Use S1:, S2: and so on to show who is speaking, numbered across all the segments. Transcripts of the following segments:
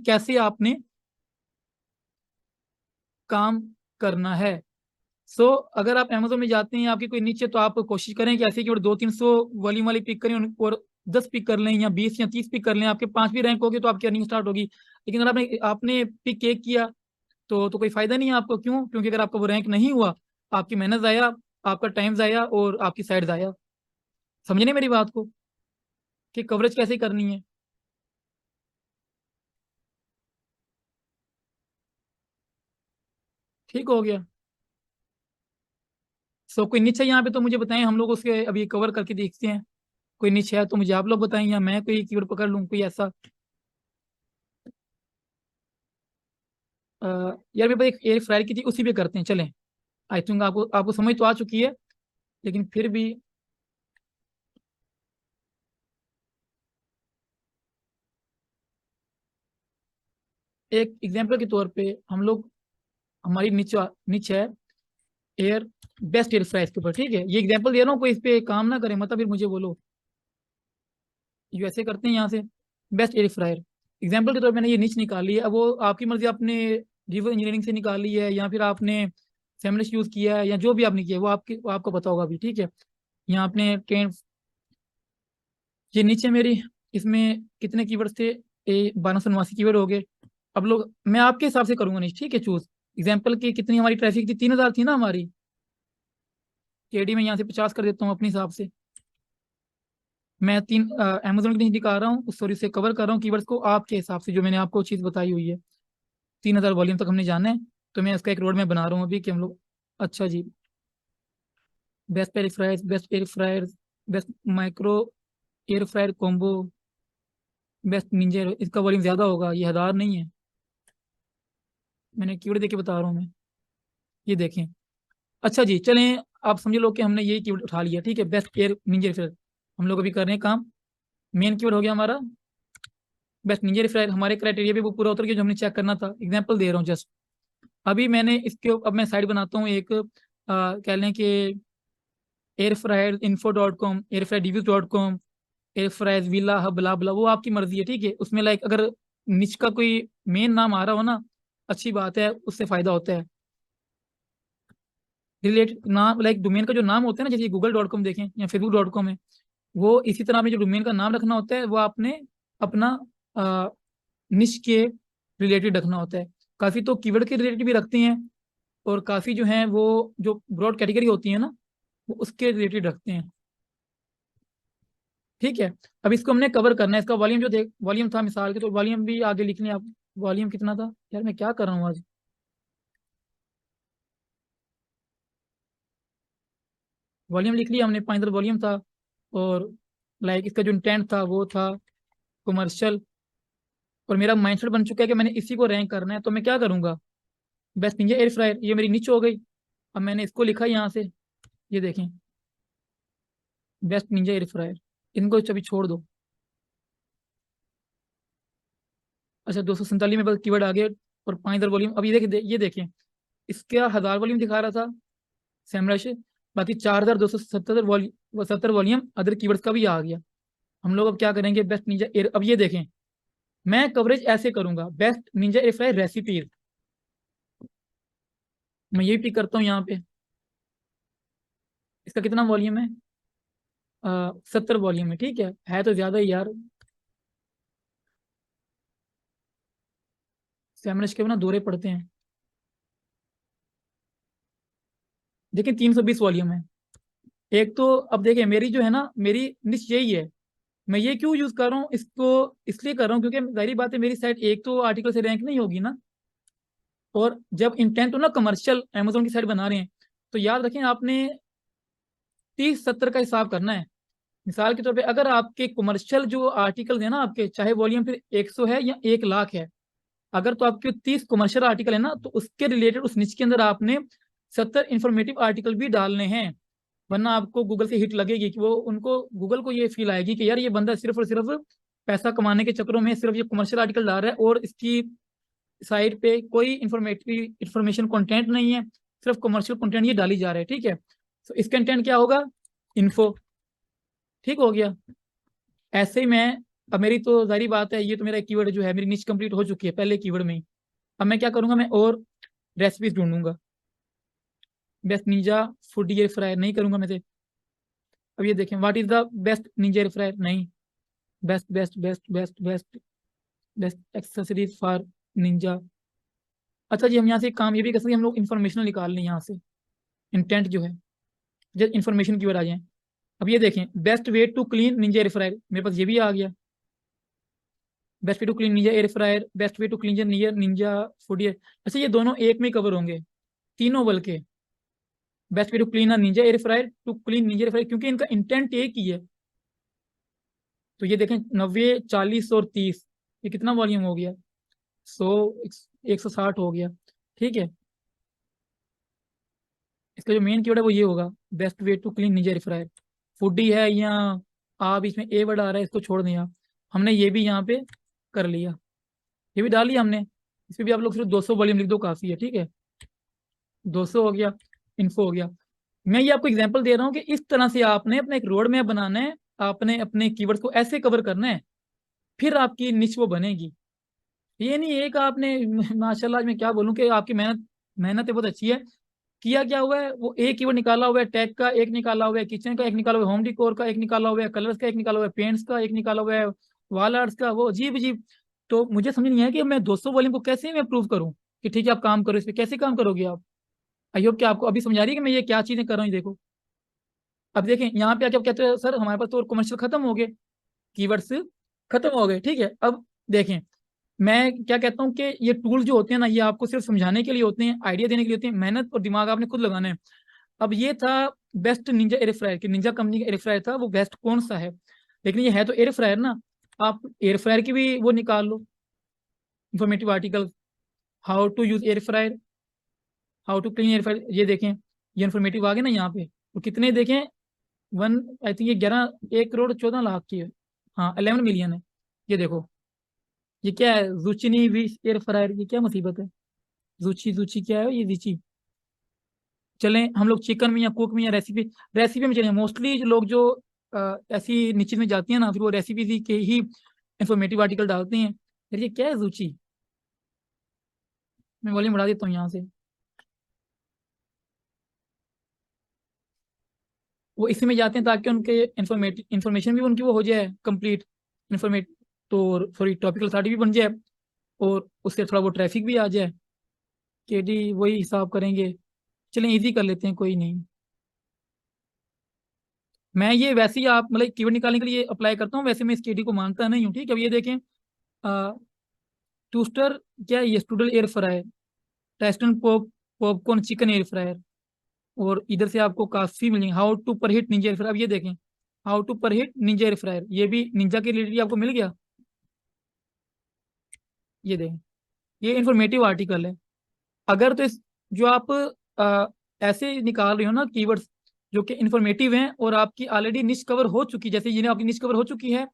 S1: कैसे आपने काम करना है। अगर आप अमेजोन में जाते हैं, आपकी कोई नीचे, तो आप कोशिश करें कि ऐसे की 200-300 वॉल्यूम वाली पिक करें और 10 पिक कर लें या 20 या 30 पिक कर लें। आपके 5 भी रैंक होगी तो आपकी अर्निंग स्टार्ट होगी। लेकिन अगर आपने आपने पिक एक किया तो कोई फायदा नहीं है आपको। क्यों? क्योंकि अगर आपका वो रैंक नहीं हुआ, आपकी मेहनत जाया, आपका टाइम जाया और आपकी साइड जाया। समझने मेरी बात को कि कवरेज कैसे करनी है। ठीक हो गया। कोई निच है यहाँ पे तो मुझे बताएं, हम लोग उसके अभी कवर करके देखते हैं। कोई निच है तो मुझे आप लोग बताएं, या मैं कोई कीवर्ड पकड़ लूँ कोई ऐसा। अ, यार मेरे पास एक एयर फ्रायर की थी, उसी पे करते हैं चलें। आई थिंक आपको आपको समझ तो आ चुकी है, लेकिन फिर भी एक एग्जाम्पल के तौर पे हम लोग, हमारी निच निच है एयर, बेस्ट एयर फ्रायर के ऊपर। ठीक है, ये एग्जाम्पल दे रहा हूँ, कोई इस पे काम ना करे, मतलब फिर मुझे बोलो। यूएसए करते हैं यहाँ से, बेस्ट एयर फ्रायर। एग्जाम्पल के तौर पे मैंने ये निच निकाली है। अब वो आपकी मर्जी, आपने रिवर्स इंजीनियरिंग से निकाली है या फिर आपने फेमिनिस्ट यूज किया है या जो भी आपने किया है, वो आपको पता होगा अभी। ठीक है, यहाँ आपने ट्रेन, ये नीचे मेरी, इसमें कितने कीवर्ड्स थे? 1289 कीवर्ड हो गए। अब लोग, मैं आपके हिसाब से करूंगा नहीं, ठीक है, चूज एग्जाम्पल की कितनी हमारी ट्रैफिक थी, 3000 थी ना हमारी। केडी में यहाँ से 50 कर देता हूँ अपने हिसाब से। मैं तीन अमेजोन की नहीं दिखा रहा हूँ, सॉरी, से कवर कर रहा हूँ कीवर्ड्स को आपके हिसाब से, जो मैंने आपको चीज़ बताई हुई है। 3000 वॉल्यूम तक हमने जाना है, तो मैं इसका एक रोड मैप बना रहा हूँ अभी कि हम लोग। अच्छा जी, best air fryer, best air fryer, best micro air fryer combo, best Ninja, इसका वॉल्यूम ज़्यादा होगा, ये 1000 नहीं है। मैंने कीवर्ड देख के बता रहा हूँ मैं, ये देखें। अच्छा जी, चलें, आप समझ लो कि हमने यही कीवर्ड उठा लिया। ठीक है, बेस्ट एयर निंजा रिफायर, हम लोग अभी कर रहे हैं काम। मेन कीवर्ड हो गया हमारा बेस्ट निंजा रिफायर। हमारे क्राइटेरिया भी वो पूरा उतर गया जो हमने चेक करना था। एग्जाम्पल दे रहा हूँ जस्ट। अभी मैंने इसके, अब मैं साइट बनाता हूँ एक, कह लें कि air fryer info dot com, air fryer reviews dot com, air fryer villa hub, बला बला, वो आपकी मर्जी है। ठीक है, उसमें लाइक अगर निच का कोई मेन नाम आ रहा हो ना, अच्छी बात है, उससे फायदा होता है। रिलेटेड नाम, लाइक डोमेन का जो नाम होता है ना, जैसे google.com देखें या facebook.com है, वो इसी तरह आपने जो डोमेन का नाम रखना होता है, वो आपने अपना निश के रिलेटेड रखना होता है। काफ़ी तो कीवर्ड के रिलेटेड भी रखते हैं, और काफ़ी जो है वो जो ब्रॉड कैटेगरी होती है ना, वो उसके रिलेटेड रखते हैं। ठीक है, अब इसको हमने कवर करना है। इसका वॉल्यूम जो देख, वॉल्यूम था मिसाल के, तो वॉल्यूम भी आगे लिखने आप। वॉल्यूम कितना था यार, मैं क्या कर रहा हूँ आज। वॉल्यूम लिख लिया हमने, 5 वॉल्यूम था। और लाइक इसका जो इंटेंट था वो था कमर्शियल। और मेरा माइंडसेट बन चुका है कि मैंने इसी को रैंक करना है, तो मैं क्या करूंगा, बेस्ट निंजा एयर फ्रायर, ये मेरी नीचे हो गई। अब मैंने इसको लिखा यहाँ से, ये देखें, बेस्ट निंजा एयर फ्रायर। इनको अभी छोड़ दो। अच्छा, 247 में बस कीवर्ड आ गए, और 5 वॉल्यूम। अब ये देखें, इसका 1000 वॉल्यूम दिखा रहा था सैमरश, बाकी 4270 वॉल्यूम अदर कीवर्ड्स का भी आ गया। हम लोग अब क्या करेंगे, बेस्ट निंजा एयर, अब ये देखें, मैं कवरेज ऐसे करूंगा, best Ninja air fryer recipes, मैं यही पिक करता हूँ यहाँ पे। इसका कितना वॉल्यूम है? 70 वॉल्यूम है। ठीक है तो ज्यादा ही यार। सैमरश के ना दौरे पड़ते हैं। देखिए 320 वॉल्यूम है। एक तो अब देखिए, मेरी जो है ना, मेरी निश यही है। मैं ये क्यों यूज कर रहा हूँ इसको, इसलिए कर रहा हूँ क्योंकि जाहिर बात है, मेरी साइट एक तो आर्टिकल से रैंक नहीं होगी ना। और जब इंटेंट हो ना कमर्शियल, अमेजोन की साइट बना रहे हैं, तो याद रखें आपने 30-70 का हिसाब करना है। मिसाल के तौर पे अगर आपके कमर्शियल जो आर्टिकल है ना आपके, चाहे वॉल्यूम फिर 100 है या 1 लाख है, अगर तो आपके 30 कमर्शियल आर्टिकल है ना, तो उसके रिलेटेड उस निच के अंदर आपने 70 इंफॉर्मेटिव आर्टिकल भी डालने हैं। वरना आपको गूगल से हिट लगेगी, कि वो उनको, गूगल को ये फील आएगी कि यार ये बंदा सिर्फ और सिर्फ पैसा कमाने के चक्करों में सिर्फ ये कमर्शियल आर्टिकल डाल रहा है, और इसकी साइट पे कोई इंफॉर्मेटिव इंफॉर्मेशन कंटेंट नहीं है, सिर्फ कमर्शियल कंटेंट ये डाली जा रहा है। ठीक है, तो इसका इंटेंट क्या होगा, इन्फो। ठीक हो गया। ऐसे ही मैं अब मेरी तो जाहिर बात है, ये तो मेरा कीवर्ड जो है, मेरी निश कंप्लीट हो चुकी है पहले कीवर्ड में ही। अब मैं क्या करूंगा, मैं और रेसिपीज ढूंढूंगा। Best Ninja food air fryer नहीं करूंगा मैं से। अब ये देखें, what is the best Ninja air fryer, नहीं। Best best best best best best accessories for Ninja. अच्छा जी, हम यहाँ से एक काम ये भी कर सकते हैं, हम लोग इन्फॉर्मेशन निकाल लें यहाँ से। इंटेंट जो है, जब इन्फॉर्मेशन की ओर आ जाए। अब ये देखें, best way to clean ninja air fryer, मेरे पास ये भी आ गया। Best way to clean ninja air fryer, best way to clean near ninja food air. अच्छा, ये दोनों एक में कवर होंगे, तीनों बल्कि। Best way to clean ninja air fryer, to clean ninja air fryer, क्योंकि इनका इंटेंट एक ही है। तो ये देखें, 90, 40 और 30, ये कितना वॉल्यूम हो गया? 100, 160 हो गया। ठीक है, इसका जो मेन कीवर्ड है वो ये होगा, best way to clean ninja air fryer. Foodie है या आप इसमें ए वर्ड आ रहा है, इसको छोड़ दें आप। हमने ये भी यहाँ पे कर लिया, ये भी डाल लिया हमने। इस पे भी आप लोग सिर्फ 200 वॉल्यूम लिख दो, काफी है। ठीक है, 200 हो गया, इन्फो हो गया। मैं ये आपको एग्जांपल दे रहा हूँ कि इस तरह से आपने अपना एक रोड मैप बनाना है, आपने अपने कीवर्ड्स को ऐसे कवर करना है, फिर आपकी निश वो बनेगी। ये नहीं एक आपने माशाल्लाह, आज मैं क्या बोलूँ कि आपकी मेहनत मेहनत बहुत अच्छी है। किया क्या हुआ है, वो एक कीवर्ड निकाला हुआ है टैग का, एक निकाला हुआ है किचन का, एक निकाला हुआ है होम डिकोर का, एक निकाला हुआ है कलर्स का, एक निकाला हुआ है पेंट्स का, एक निकाला हुआ है वॉल आर्ट्स का, वो अजीब अजीब। तो मुझे समझ नहीं आया कि मैं 200 वॉल्यूम को कैसे मैं प्रूव करूँ कि ठीक है आप काम करो इस पे, कैसे काम करोगे आप? आई होप कि आपको अभी समझा रही है कि मैं ये क्या चीजें कर रहा हूँ, ये देखो। अब देखें यहाँ पे आके आप कहते हो सर हमारे पास तो कमर्शियल खत्म हो गए, कीवर्ड्स खत्म हो गए। ठीक है, अब देखें, मैं क्या कहता हूँ कि ये टूल जो होते हैं ना, ये आपको सिर्फ समझाने के लिए होते हैं, आइडिया देने के लिए होते हैं, मेहनत और दिमाग आपने खुद लगाना है। अब ये था बेस्ट निंजा एयर फ्रायर की, निंजा कंपनी का एयर फ्रायर था, वो बेस्ट कौन सा है? लेकिन ये है तो एयर फ्रायर ना। आप एयर फ्रायर की भी वो निकाल लो, informative article, how to use air fryer, how to clean air fryer. ये देखें, ये इन्फॉर्मेटिव आ गए ना यहाँ पे। तो कितने देखें, वन, आई थिंक ये 1,14,14,00,000 की है। हाँ, 11 मिलियन है। ये देखो, ये क्या है, जुचिनी विश एयर फ्रायर, ये क्या मुसीबत है? जुची जुची क्या है ये जुची? चलें हम लोग चिकन में या कुक में या रेसिपी, रेसिपी में चलें। मोस्टली जो लोग जो ऐसी नीचे में जाती हैं ना, फिर वो रेसिपी के ही इंफॉर्मेटिव आर्टिकल डालते हैं। यार ये क्या है जुची? मैं वॉल्यूम बढ़ा देता हूँ यहाँ से। वो इसी में जाते हैं ताकि उनके इंफॉर्मेशन भी उनकी वो हो जाए कंप्लीट, इंफॉर्मेट, तो सॉरी टॉपिकल स्टडी भी बन जाए, और उससे थोड़ा वो ट्रैफिक भी आ जाए। केडी वही हिसाब करेंगे। चलें इजी कर लेते हैं, कोई नहीं। मैं ये वैसे ही आप मतलब कीवर्ड निकालने के लिए अप्लाई करता हूँ, वैसे मैं इस केडी को मानता नहीं हूँ। ठीक है, अब ये देखें, टूस्टर क्या है, ये स्टूडल एयर फ्रायर, टेस्टन पॉपकॉर्न चिकन एयर फ्रायर, और इधर से आपको काफी मिलेंगे। How to preheat Ninja air fryer, अब ये देखें, how to preheat Ninja air fryer, ये भी निंजा के रिलेटेड आपको मिल गया। ये देखें, ये इंफॉर्मेटिव आर्टिकल है। अगर तो इस जो आप अ, ऐसे निकाल रहे हो ना कीवर्ड्स जो कि इंफॉर्मेटिव हैं और आपकी ऑलरेडी निश कवर हो चुकी, जैसे ये आपकी निश कवर हो चुकी है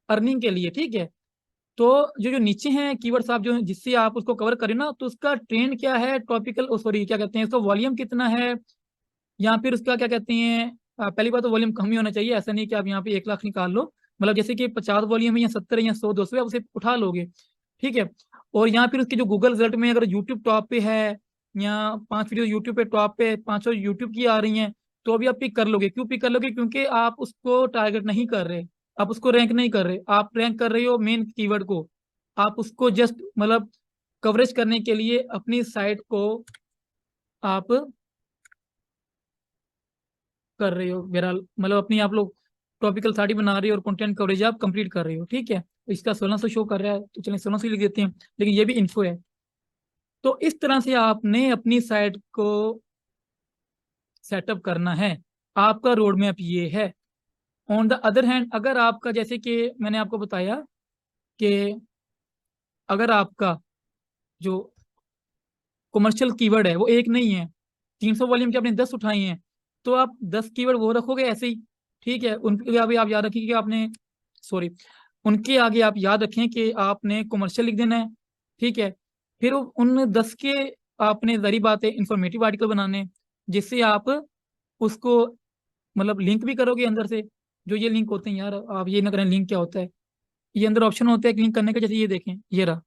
S1: अर्निंग के लिए, ठीक है, तो जो जो नीचे हैं कीवर्ड्स आप जो जिससे आप उसको कवर करें ना, तो उसका ट्रेंड क्या है, टॉपिकल सॉरी क्या कहते हैं इसका, वॉल्यूम कितना है, या फिर उसका क्या कहते हैं, पहली बात तो वॉल्यूम कम ही होना चाहिए। ऐसा नहीं कि आप यहाँ पे 1 लाख निकाल लो, मतलब जैसे कि 50 वॉल्यूम है या 70 या 100 200 आप उसे उठा लोगे। ठीक है, और यहाँ फिर उसके जो गूगल रिजल्ट में अगर यूट्यूब टॉप पे है, या 5 वीडियो यूट्यूब पे टॉप पे 500 यूट्यूब की आ रही हैं, तो अभी आप पिक कर लोगे। क्यों पिक कर लोगे? क्योंकि आप उसको टारगेट नहीं कर रहे, आप उसको रैंक नहीं कर रहे, आप रैंक कर रहे हो मेन कीवर्ड को। आप उसको जस्ट मतलब कवरेज करने के लिए अपनी साइट को आप कर रहे हो, बहरहाल मतलब अपनी आप लोग टॉपिकल साड़ी बना रहे हो और कंटेंट कवरेज आप कंप्लीट कर रहे हो। ठीक है, तो इसका 1600 शो कर रहा है, तो चलिए 1600 लिख देते हैं, लेकिन ये भी इन्फो है। तो इस तरह से आपने अपनी साइट को सेटअप करना है, आपका रोड मैप ये है। ऑन द अदर हैंड, अगर आपका जैसे कि मैंने आपको बताया कि अगर आपका जो कमर्शियल कीवर्ड है वो एक नहीं है, 300 वॉल्यूम के आपने 10 उठाए हैं, तो आप 10 कीवर्ड वो रखोगे ऐसे ही। ठीक है, उनके आगे आप याद रखिए कि आपने सॉरी उनके आगे आप याद रखें कि आपने कमर्शियल लिख देना है। ठीक है, फिर उन 10 के आपने जरी बात है इंफॉर्मेटिव आर्टिकल बनाने हैं, जिससे आप उसको मतलब लिंक भी करोगे अंदर से। जो ये लिंक होते हैं यार, आप ये ना करें लिंक क्या होता है, ये अंदर ऑप्शन होते हैं लिंक करने का, जैसे ये देखें, ये रहा,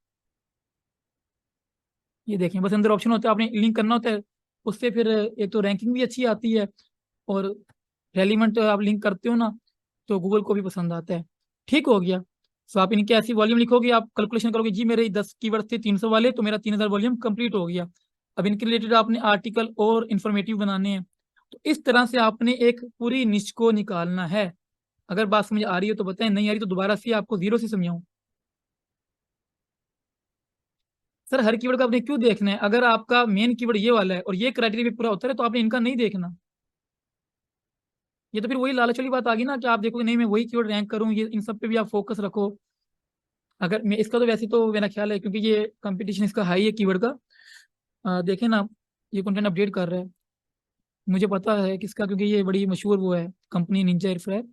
S1: ये देखें, बस अंदर ऑप्शन होता है, आपने लिंक करना होता है। उससे फिर एक तो रैंकिंग भी अच्छी आती है, और रेलिवेंट आप लिंक करते हो ना, तो गूगल को भी पसंद आता है। ठीक हो गया। तो आप इनके ऐसी वॉल्यूम लिखोगे, आप कैलकुलेशन करोगे, जी मेरे 10 कीवर्ड थे 300 वाले, तो मेरा 3000 वॉल्यूम कंप्लीट हो गया। अब इनके रिलेटेड आपने आर्टिकल और इंफॉर्मेटिव बनाने हैं। तो इस तरह से आपने एक पूरी निश को निकालना है। अगर बात समझ आ रही है तो बताएं, नहीं आ रही तो दोबारा से आपको जीरो से समझाऊं। सर हर कीवर्ड का आपने क्यों देखना है? अगर आपका मेन कीवर्ड ये वाला है और ये क्राइटेरिया भी पूरा होता है, तो आपने इनका नहीं देखना। ये तो फिर वही लालच वाली बात आ गई ना, कि आप देखोगे नहीं मैं वही कीवर्ड रैंक करूँ, ये इन सब पे भी आप फोकस रखो। अगर मैं इसका तो वैसे तो मेरा ख्याल है, क्योंकि ये कंपटीशन इसका हाई है कीवर्ड का। देखें ना, ये कंटेंट अपडेट कर रहा है, मुझे पता है किसका, क्योंकि ये बड़ी मशहूर वो है कंपनी, निंजा एयर फ्रायर।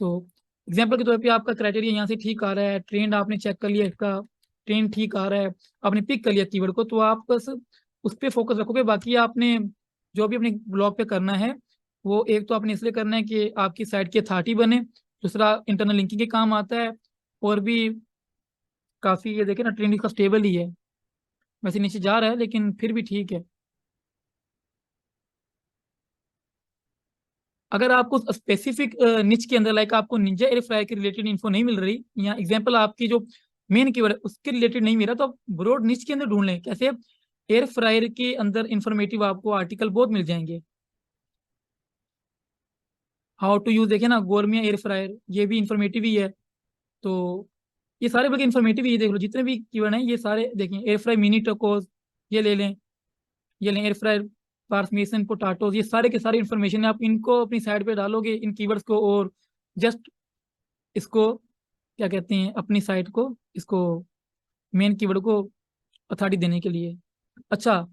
S1: तो एग्जाम्पल के तौर पे आपका क्राइटेरिया यहाँ से ठीक आ रहा है, ट्रेंड आपने चेक कर लिया इसका, ट्रेंड ठीक आ रहा है, आपने पिक कर लिया कीवर्ड को, तो आप बस उस पर फोकस रखोगे। बाकी आपने जो भी अपने ब्लॉग पे करना है, वो एक तो आपने इसलिए करना है कि आपकी साइट की अथॉरिटी बने, दूसरा इंटरनल लिंकिंग के काम आता है, और भी काफ़ी, ये देखे ना ट्रेंड इसका स्टेबल ही है, वैसे नीचे जा रहा है लेकिन फिर भी ठीक है। अगर आपको स्पेसिफिक निच के अंदर, लाइक आपको निंजा एयर फ्रायर के रिलेटेड इन्फो नहीं मिल रही, या एग्जांपल आपकी जो मेन कीवर्ड है उसके रिलेटेड नहीं मिल रहा, तो आप ब्रॉड निच के अंदर ढूंढ लें। कैसे? एयर फ्रायर के अंदर इंफॉर्मेटिव आपको आर्टिकल बहुत मिल जाएंगे। हाउ टू यूज देखे ना, गोरमिया एयर फ्रायर, ये भी इंफॉर्मेटिव ही है। तो ये सारे बल्कि इंफॉर्मेटिव ही है, देख लो जितने भी कीवर्ड हैं ये सारे देखें। एयर फ्राई मिनी टकोस, ये ले लें, ये लें एयर फ्रायर पार्समेसन पोटाटोज, ये सारे के सारे इन्फॉर्मेशन है। आप इनको अपनी साइड पे डालोगे इन कीवर्ड्स को, और जस्ट इसको क्या कहते हैं, अपनी साइट को, इसको मेन कीवर्ड को अथॉरिटी देने के लिए। अच्छा,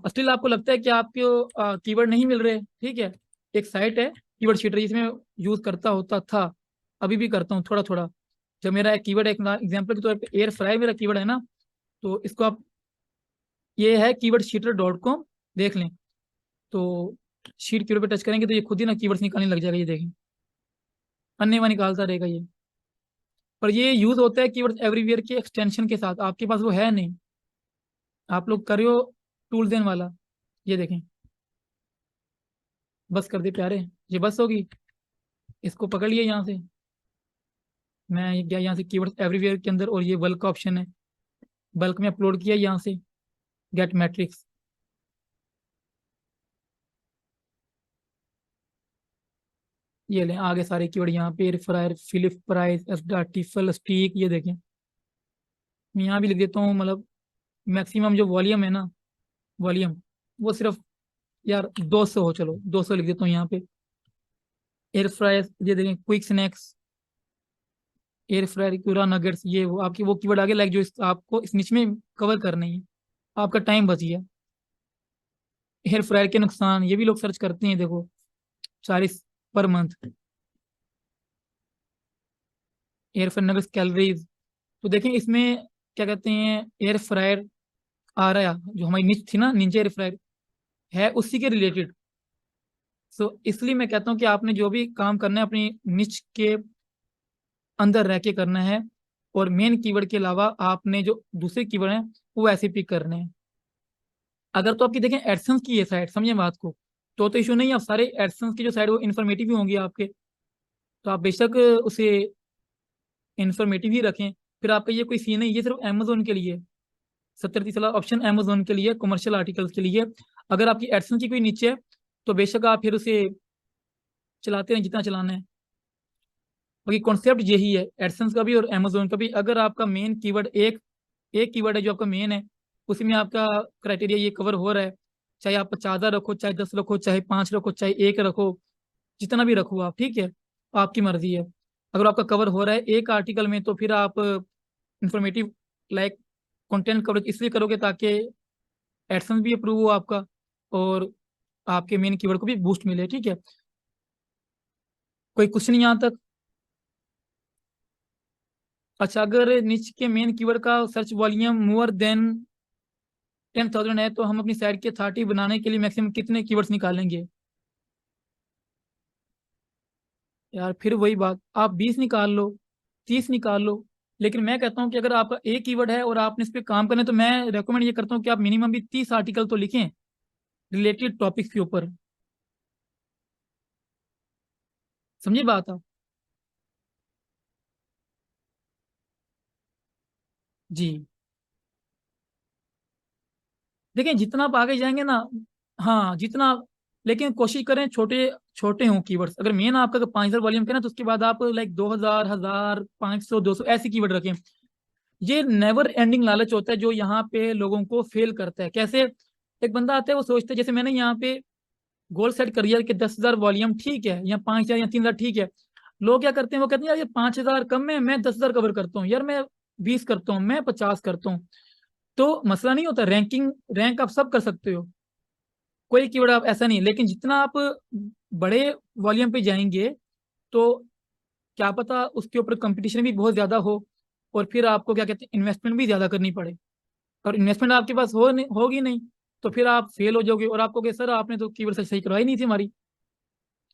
S1: स्टिल आपको लगता है कि आपको कीवर्ड नहीं मिल रहे, ठीक है, एक साइट है कीवर्ड शीटर, जिसमें यूज करता होता था, अभी भी करता हूँ थोड़ा थोड़ा। जब मेरा एक कीवर्ड, एक एग्जांपल के तौर पे एयर फ्राई मेरा कीवर्ड है ना, तो इसको आप, ये है कीवर्ड शीटर डॉट कॉम, देख लें। तो शीट कीवर्ड पे टच करेंगे तो ये खुद ही ना कीवर्ड्स निकालने लग जाएगा, ये देखें, अन्य वहाँ निकालता रहेगा ये। पर ये यूज होता है कीवर्ड एवरीवेयर के एक्सटेंशन के साथ, आपके पास वो है नहीं, आप लोग कर रहे हो टूल देन वाला। ये देखें, बस कर दे प्यारे, ये बस होगी, इसको पकड़ लिया यहाँ से। मैं ये गया यहाँ से कीवर्ड एवरीवेयर के अंदर, और ये बल्क का ऑप्शन है, बल्क में अपलोड किया यहाँ से, गेट मैट्रिक्स। ये लें आगे सारे कीवर्ड यहाँ पे, एयर फ्रायर, फिलिप प्राइस, टिफल स्टीक, ये देखें। मैं यहाँ भी लिख देता हूँ, मतलब मैक्सिमम जो वॉल्यूम है ना, वॉल्यूम वो सिर्फ यार 200 हो, चलो 200 लिख देता हूँ यहाँ पे। एयर फ्रायर, ये देखें, क्विक स्नैक्स, एयर फ्रायर क्यूरा नगेट्स, ये वो आपकी वो कीवर्ड आगे, लाइक जो आपको इस निच में कवर करनी है, आपका टाइम बच गया। एयर फ्रायर के नुकसान, ये भी लोग सर्च करते हैं, देखो 40 per month. Air fryer nuggets calories, तो देखें इसमें क्या कहते हैं, एयर फ्रायर आ रहा है, जो हमारी निच थी ना, निंजा एयर फ्रायर, है उसी के रिलेटेड। सो इसलिए मैं कहता हूँ कि आपने जो भी काम करना है अपनी निच के अंदर रह के करना है, और मेन कीवर्ड के अलावा आपने जो दूसरे कीवर्ड हैं वो ऐसे पिक करने हैं। अगर तो आपकी देखें एडसेंस की ये साइड, समझे बात को, तो इशू नहीं है, आप सारे एडसेंस की जो साइड वो इन्फॉर्मेटिव ही होंगी आपके, तो आप बेशक उसे इन्फॉर्मेटिव ही रखें। फिर आपका ये कोई सीन नहीं, ये सिर्फ अमेजोन के लिए, 70-30 वाला ऑप्शन अमेजोन के लिए, कमर्शियल आर्टिकल्स के लिए। अगर आपकी एडसेंस की कोई नीचे है, तो बेशक आप फिर उसे चलाते रहें जितना चलाना है। बाकी कॉन्सेप्ट यही है एडसेंस का भी और अमेजोन का भी। अगर आपका मेन कीवर्ड एक एक कीवर्ड है जो आपका मेन है, उसी में आपका क्राइटेरिया ये कवर हो रहा है, चाहे आप 50 रखो, चाहे 10 रखो, चाहे 5 रखो, चाहे 1 रखो, जितना भी रखो आप, ठीक है, आपकी मर्जी है। अगर आपका कवर हो रहा है एक आर्टिकल में, तो फिर आप इंफॉर्मेटिव, लाइक कंटेंट कवरेज इसलिए करोगे ताकि एडसेंस भी अप्रूव हो आपका, और आपके मेन कीवर्ड को भी बूस्ट मिले, ठीक है। कोई क्वेश्चन यहाँ तक? अच्छा, अगर निच के मेन कीवर्ड का सर्च वॉल्यूम मोर देन 10,000 है, तो हम अपनी साइट के 30 बनाने के लिए मैक्सिमम कितने कीवर्ड्स निकालेंगे? यार फिर वही बात, आप 20 निकाल लो, 30 निकाल लो। लेकिन मैं कहता हूँ कि अगर आपका एक कीवर्ड है और आपने इस पर काम करना है, तो मैं रेकमेंड ये करता हूँ कि आप मिनिमम भी 30 आर्टिकल तो लिखें रिलेटेड टॉपिक्स के ऊपर। समझिए बात आप। जी। देखिए जितना आप आगे जाएंगे ना, हाँ जितना, लेकिन कोशिश करें छोटे छोटे हों कीवर्ड्स। अगर मेन आपका 5,000 वॉल्यूम के ना, तो उसके बाद आप लाइक 2,000, 1,000, 500, 200 ऐसे कीवर्ड रखें। ये नेवर एंडिंग लालच होता है जो यहाँ पे लोगों को फेल करता है। कैसे? एक बंदा आता है, वो सोचता है, जैसे मैंने यहाँ पे गोल सेट कर लिया कि 10,000 वॉल्यूम ठीक है, या 5,000 या 3,000 ठीक है। लोग क्या करते हैं, वो कहते हैं यार ये 5,000 कम है, मैं 10,000 कवर करता हूँ, यार मैं 20 करता हूँ, मैं 50 करता हूँ। तो मसला नहीं होता, रैंक आप सब कर सकते हो, कोई कीवर्ड आप ऐसा नहीं। लेकिन जितना आप बड़े वॉल्यूम पे जाएंगे, तो क्या पता उसके ऊपर कंपटीशन भी बहुत ज्यादा हो, और फिर आपको क्या कहते हैं, इन्वेस्टमेंट भी ज्यादा करनी पड़े। और इन्वेस्टमेंट आपके पास होगी नहीं, तो फिर आप फेल हो जाओगे और आपको कहे सर आपने तो कीवर्ड सही करवाई नहीं थी हमारी।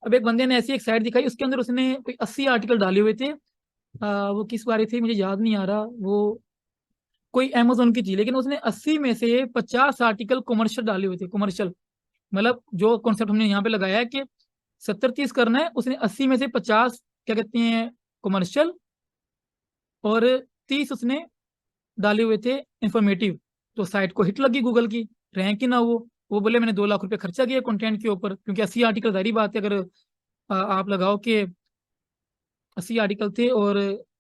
S1: अब एक बंदे ने ऐसी एक साइट दिखाई, उसके अंदर उसने कोई 80 आर्टिकल डाले हुए थे। वो किस बारे थे मुझे याद नहीं आ रहा, वो कोई अमेजोन की थी, लेकिन उसने 80 में से 50 आर्टिकल कमर्शियल डाले हुए थे। कमर्शियल मतलब जो कॉन्सेप्ट हमने यहाँ पे लगाया है कि 70-30 करना है, उसने 80 में से 50 क्या कहते हैं कमर्शियल, और 30 उसने डाले हुए थे इंफॉर्मेटिव। तो साइट को हिट लगी गूगल की, रैंक ही ना वो बोले मैंने 2 लाख रुपए खर्चा किया कंटेंट के ऊपर, क्योंकि 80 आर्टिकल, जारी बात है, अगर आप लगाओ कि 80 आर्टिकल थे और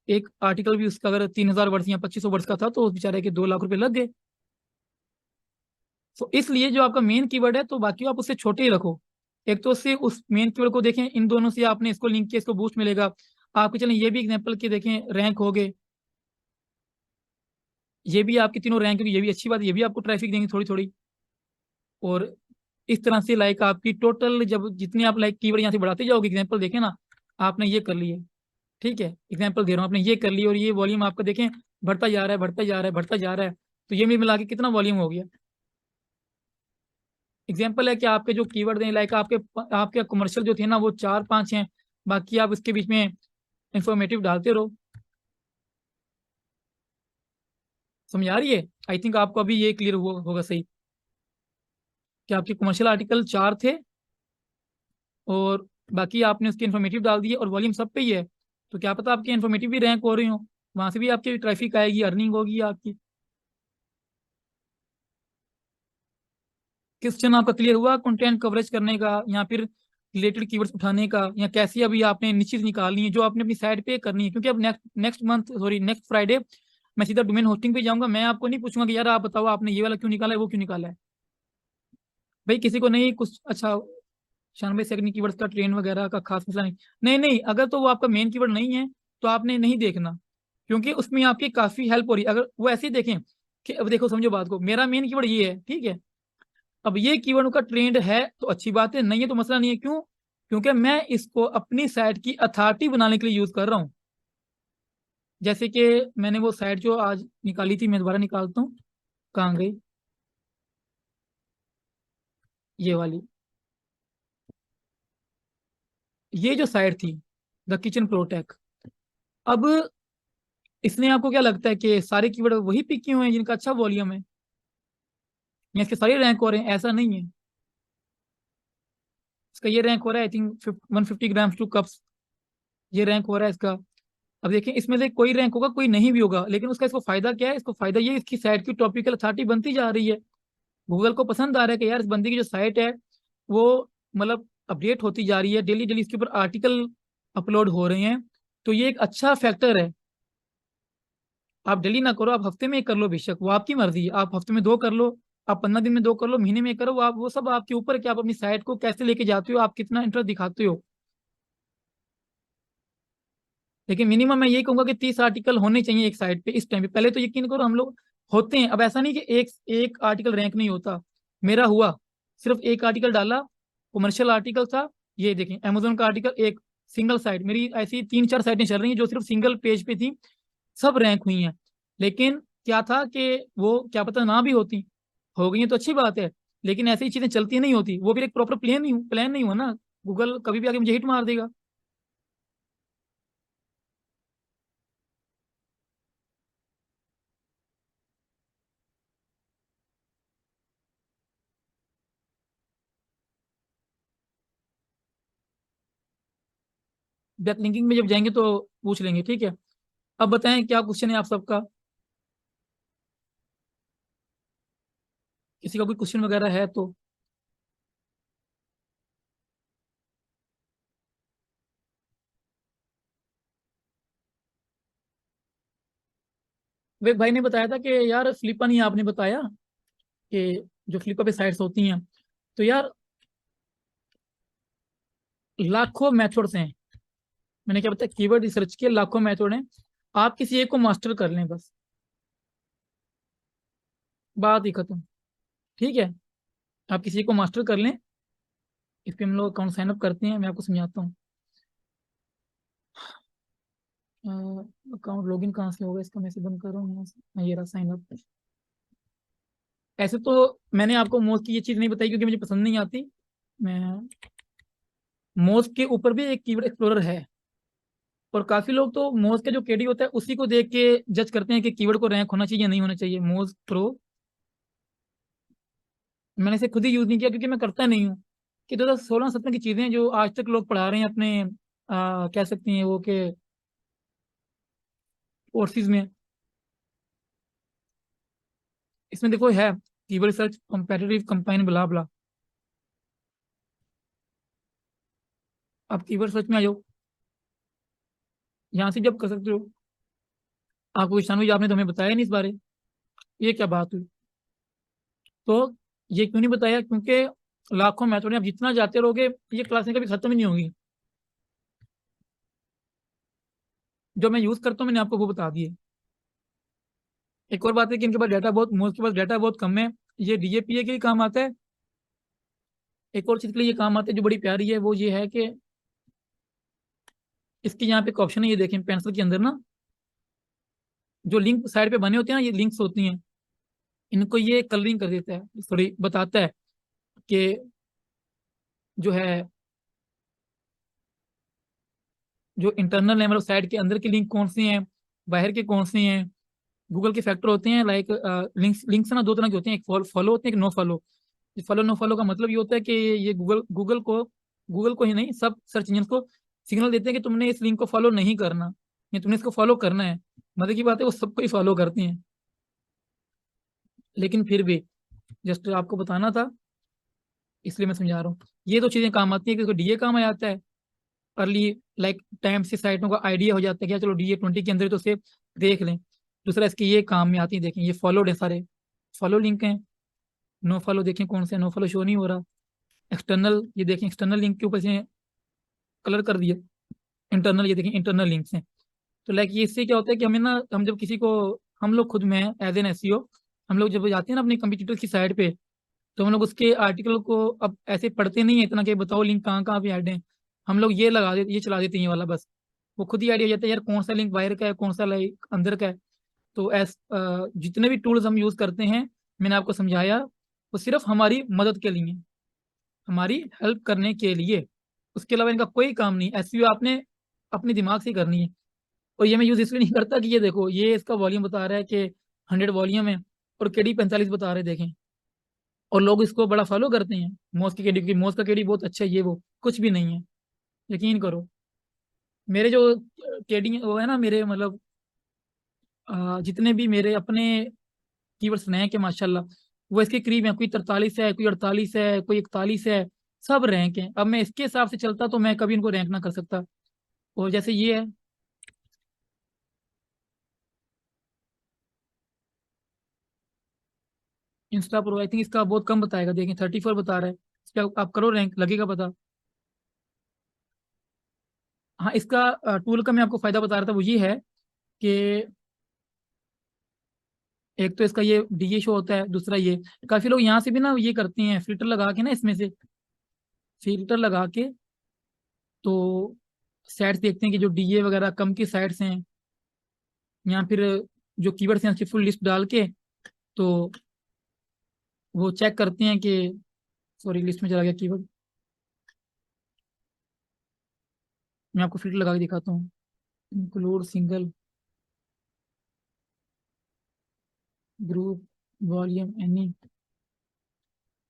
S1: एक आर्टिकल भी उसका अगर 3,000 वर्ड्स या 2,500 वर्ड्स का था, तो उस बेचारे के 2 लाख रुपए लग गए। तो इसलिए जो आपका मेन कीवर्ड है, तो बाकी आप उससे छोटे ही रखो। एक तो उससे उस मेन कीवर्ड को देखें, इन दोनों से आपने इसको लिंक किया, इसको बूस्ट मिलेगा आपके। चलें ये भी एग्जांपल के देखें, रैंक हो गए, ये भी आपके तीनों रैंक, ये भी अच्छी बात है, ये भी आपको ट्रैफिक देंगे थोड़ी थोड़ी। और इस तरह से लाइक आपकी टोटल, जब जितने आप लाइक कीवर्ड यहाँ से बढ़ाते जाओगे, एग्जांपल देखें ना, आपने ये कर लिए, ठीक है, एग्जांपल दे रहा हूँ, आपने ये कर लिया, और ये वॉल्यूम आपका देखें बढ़ता जा रहा है, बढ़ता जा रहा है, बढ़ता जा रहा है। तो ये मिला के कितना वॉल्यूम हो गया। एग्जाम्पल है कि आपके जो कीवर्ड हैं, लाइक आपके कमर्शियल जो थे ना, वो 4-5 हैं, बाकी आप इसके बीच में इंफॉर्मेटिव डालते रहो। समझ आ रही है? आई थिंक आपको अभी ये क्लियर होगा सही, कि आपके कमर्शियल आर्टिकल 4 थे, और बाकी आपने उसके इन्फॉर्मेटिव डाल दिए, और वॉल्यूम सब पे ही है। तो क्या पता आपके इन्फॉर्मेटिव भी रैंक हो रहे हो, वहां से भी आपकी ट्रैफिक आएगी, अर्निंग होगी आपकी। क्वेश्चन आपका क्लियर हुआ कंटेंट कवरेज करने का, या फिर रिलेटेड कीवर्ड्स उठाने का, या कैसे अभी आपने निश्चित निकालनी है जो आपने अपनी साइट पे करनी है। क्योंकि अब नेक्स्ट फ्राइडे मैं सीधा डोमेन होस्टिंग पे जाऊंगा, मैं आपको नहीं पूछूंगा कि यार आप बताओ आपने ये वाला क्यों निकाला है, वो क्यों निकाला है। भाई किसी को नहीं कुछ अच्छा 96 सेकंड कीवर्ड्स का ट्रेन वगैरह का खास मसला नहीं। नहीं नहीं, अगर तो वो आपका मेन कीवर्ड नहीं है, तो आपने नहीं देखना, क्योंकि उसमें आपकी काफी हेल्प हो रही है। अगर वो ऐसे ही देखें कि अब देखो समझो बात को, मेरा मेन कीवर्ड ये है, ठीक है, अब ये कीवर्ड का ट्रेंड है तो अच्छी बात है, नहीं है तो मसला नहीं है। क्यों? क्योंकि मैं इसको अपनी साइट की अथॉरिटी बनाने के लिए यूज कर रहा हूँ। जैसे कि मैंने वो साइट जो आज निकाली थी, मैं दोबारा निकालता हूँ, कहाँ गई, ये वाली, ये जो साइट थी, द किचन प्रोटेक। अब इसने आपको क्या लगता है कि सारे कीवर्ड वही पिक किए हुए हैं जिनका अच्छा वॉल्यूम है, या इसके सारे रैंक हो रहे हैं? ऐसा नहीं है। इसका ये रैंक हो रहा है आई थिंक 150 ग्राम्स 2 कप्स, ये रैंक हो रहा है इसका। अब देखिए इसमें से कोई रैंक होगा, कोई नहीं भी होगा, लेकिन उसका इसको फायदा क्या है? इसको फायदा ये, इसकी साइट की टॉपिकल अथॉरिटी बनती जा रही है। गूगल को पसंद आ रहा है कि यार इस बंदी की जो साइट है, वो मतलब अपडेट होती जा रही है, डेली डेली इसके ऊपर आर्टिकल अपलोड हो रहे हैं। तो ये एक अच्छा फैक्टर है। आप डेली ना करो, आप हफ्ते में एक कर लो, बेशक वो आपकी मर्जी है, आप हफ्ते में 2 कर लो, आप 15 दिन में 2 कर लो, महीने में एक करो, वो सब आपके ऊपर है कि आप अपनी साइट को कैसे लेके जाते हो, आप कितना इंटरेस्ट दिखाते हो। लेकिन मिनिमम मैं यही कहूंगा कि 30 आर्टिकल होने चाहिए एक साइट पे इस टाइम पे। पहले तो यकीन करो हम लोग होते हैं, अब ऐसा नहीं कि एक एक आर्टिकल रैंक नहीं होता। मेरा हुआ, सिर्फ एक आर्टिकल डाला, कमर्शियल आर्टिकल था, ये देखें अमेजोन का आर्टिकल, एक सिंगल साइट, मेरी ऐसी 3-4 साइटें चल रही हैं जो सिर्फ सिंगल पेज पे थी, सब रैंक हुई हैं। लेकिन क्या था कि वो क्या पता ना भी होती, हो गई हैं तो अच्छी बात है, लेकिन ऐसी चीजें चलती नहीं होती, वो भी एक प्रॉपर प्लान नहीं हुआ ना। गूगल कभी भी आके मुझे हिट मार देगा। बैक लिंकिंग में जब जाएंगे तो पूछ लेंगे, ठीक है। अब बताएं क्या क्वेश्चन है आप सबका, किसी का कोई क्वेश्चन वगैरह है तो। वे भाई ने बताया था कि यार फ्लिपा नहीं, आपने बताया कि जो फ्लिपा पे साइट्स होती हैं, तो यार लाखों मेथड्स हैं। मैंने क्या बताया, कीवर्ड रिसर्च के लाखों मेथड हैं। आप किसी एक को मास्टर कर लें बस, बात ही खत्म। ठीक है, आप किसी को मास्टर कर लें। इस पे हम लोग अकाउंट साइन अप करते हैं, मैं आपको समझाता हूँ। अकाउंट लॉगिन कहाँ से होगा इसका, मैं से बंद कर रहा हूँ यहाँ से। हाँ, ये रहा साइन अप। ऐसे तो मैंने आपको मोज की ये चीज़ नहीं बताई क्योंकि मुझे पसंद नहीं आती। मैं मोज के ऊपर भी एक कीवर्ड एक्सप्लोरर है, और काफी लोग तो मोज का जो केडी होता है उसी को देख के जज करते हैं कि कीवर्ड को रैंक होना चाहिए या नहीं होना चाहिए। मोज प्रो मैंने इसे खुद ही यूज नहीं किया क्योंकि मैं करता नहीं हूँ। कि 2016-17 की चीजें जो आज तक लोग पढ़ा रहे हैं अपने कह सकते हैं वो के कोर्सेज में। इसमें देखो है कीवर्ड सर्च कंपेटिटिव कंपाइन ब्ला ब्ला। आप कीवर्ड सर्च में आ जाओ, यहाँ से जब कर सकते हो। आपको ईशान भाई आपने तो हमें बताया नहीं इस बारे, ये क्या बात हुई। तो ये क्यों नहीं बताया, क्योंकि लाखों मेथड आप जितना जाते रहोगे ये क्लासें कभी खत्म ही नहीं होगी। जो मैं यूज करता हूँ मैंने आपको वो बता दिए। एक और बात है कि इनके पास डाटा बहुत, मोस्ट के पास डाटा बहुत कम है। ये डीएपीए के लिए काम आता है। एक और चीज के लिए ये काम आता है जो बड़ी प्यारी है, वो ये है कि इसके यहाँ पे एक ऑप्शन है, ये देखें पेंसिल के अंदर ना, जो लिंक साइड पे बने होते हैं ना, ये लिंक्स होती हैं, इनको ये कलरिंग कर देता है, सॉरी बताता है कि जो है, जो इंटरनल है मतलब साइड के अंदर के लिंक कौन से हैं, बाहर के कौन से हैं। गूगल के फैक्टर होते हैं लाइक लिंक्स। लिंक्स ना दो तरह के होते हैं, एक फॉलो होते हैं, एक no follow. Follow no follow का मतलब ये होता है कि ये गूगल को ही नहीं, सब सर्च इंजन को सिग्नल देते हैं कि तुमने इस लिंक को फॉलो नहीं करना, या तुमने इसको फॉलो करना है। मजे की बात है वो सबको ही फॉलो करते हैं, लेकिन फिर भी जस्ट आपको बताना था इसलिए मैं समझा रहा हूँ। ये दो चीजें काम आती है, कि डीए काम आ जाता है अर्ली, लाइक टाइम से साइटों का आइडिया हो जाता है कि चलो डीए 20 के अंदर है, तो उसे देख लें। दूसरा इसके ये काम में आती है, देखें ये फॉलोड है सारे, फॉलो लिंक हैं। नो फॉलो देखें कौन से, नो फॉलो शो नहीं हो रहा। एक्सटर्नल ये देखें, एक्सटर्नल लिंक के ऊपर से कलर कर दिए। इंटरनल ये देखें, इंटरनल लिंक्स हैं। तो लाइक ये इससे क्या होता है कि हमें ना, हम जब किसी को, हम लोग खुद में एज एन एसईओ, हम लोग जब जाते हैं ना अपने कंप्यूटर की साइड पे, तो हम लोग उसके आर्टिकल को अब ऐसे पढ़ते नहीं है इतना कि बताओ लिंक कहाँ कहाँ पे ऐड है। हम लोग ये लगा देते, ये चला देते हैं ये वाला बस। वो खुद ही आइडिया हो जाता है यार कौन सा लिंक बाहर का है, कौन सा लाइक अंदर का है। तो जितने भी टूल्स हम यूज करते हैं, मैंने आपको समझाया, वो सिर्फ हमारी मदद के लिए, हमारी हेल्प करने के लिए। उसके अलावा इनका कोई काम नहीं। एसईओ आपने अपने दिमाग से ही करनी है। और ये मैं यूज इसलिए नहीं करता कि ये देखो ये इसका वॉल्यूम बता रहा है कि 100 वॉल्यूम है, और केडी 45 बता रहे देखें, और लोग इसको बड़ा फॉलो करते हैं मोस की केडी, क्योंकि मोस का केडी बहुत अच्छा है, ये वो कुछ भी नहीं है, यकीन करो। मेरे जो केडी वो है ना, मेरे मतलब जितने भी मेरे अपने कीवर्ड्स रैंक है माशाल्लाह, वो इसके करीब है। कोई 43 है, कोई 48 है, कोई 41 है, सब रैंक है। अब मैं इसके हिसाब से चलता तो मैं कभी इनको रैंक ना कर सकता। और जैसे ये है इंस्टा प्रो, आई थिंक इसका बहुत कम बताएगा, देखें 34 बता रहा है। इस पे आप करो रैंक, लगेगा पता। हाँ, इसका टूल का मैं आपको फायदा बता रहा था, वो ये है कि एक तो इसका ये डीए शो होता है, दूसरा ये काफी लोग यहाँ से भी ना ये करते हैं फिल्टर लगा के ना, इसमें से फिल्टर लगा के तो साइट्स देखते हैं कि जो डीए वगैरह कम की साइट्स हैं, या फिर जो कीवर्ड्स हैं उसकी फुल लिस्ट डाल के, तो वो चेक करते हैं कि, सॉरी लिस्ट में चला गया कीवर्ड, मैं आपको फिल्टर लगा के दिखाता हूँ। Include single group volume any,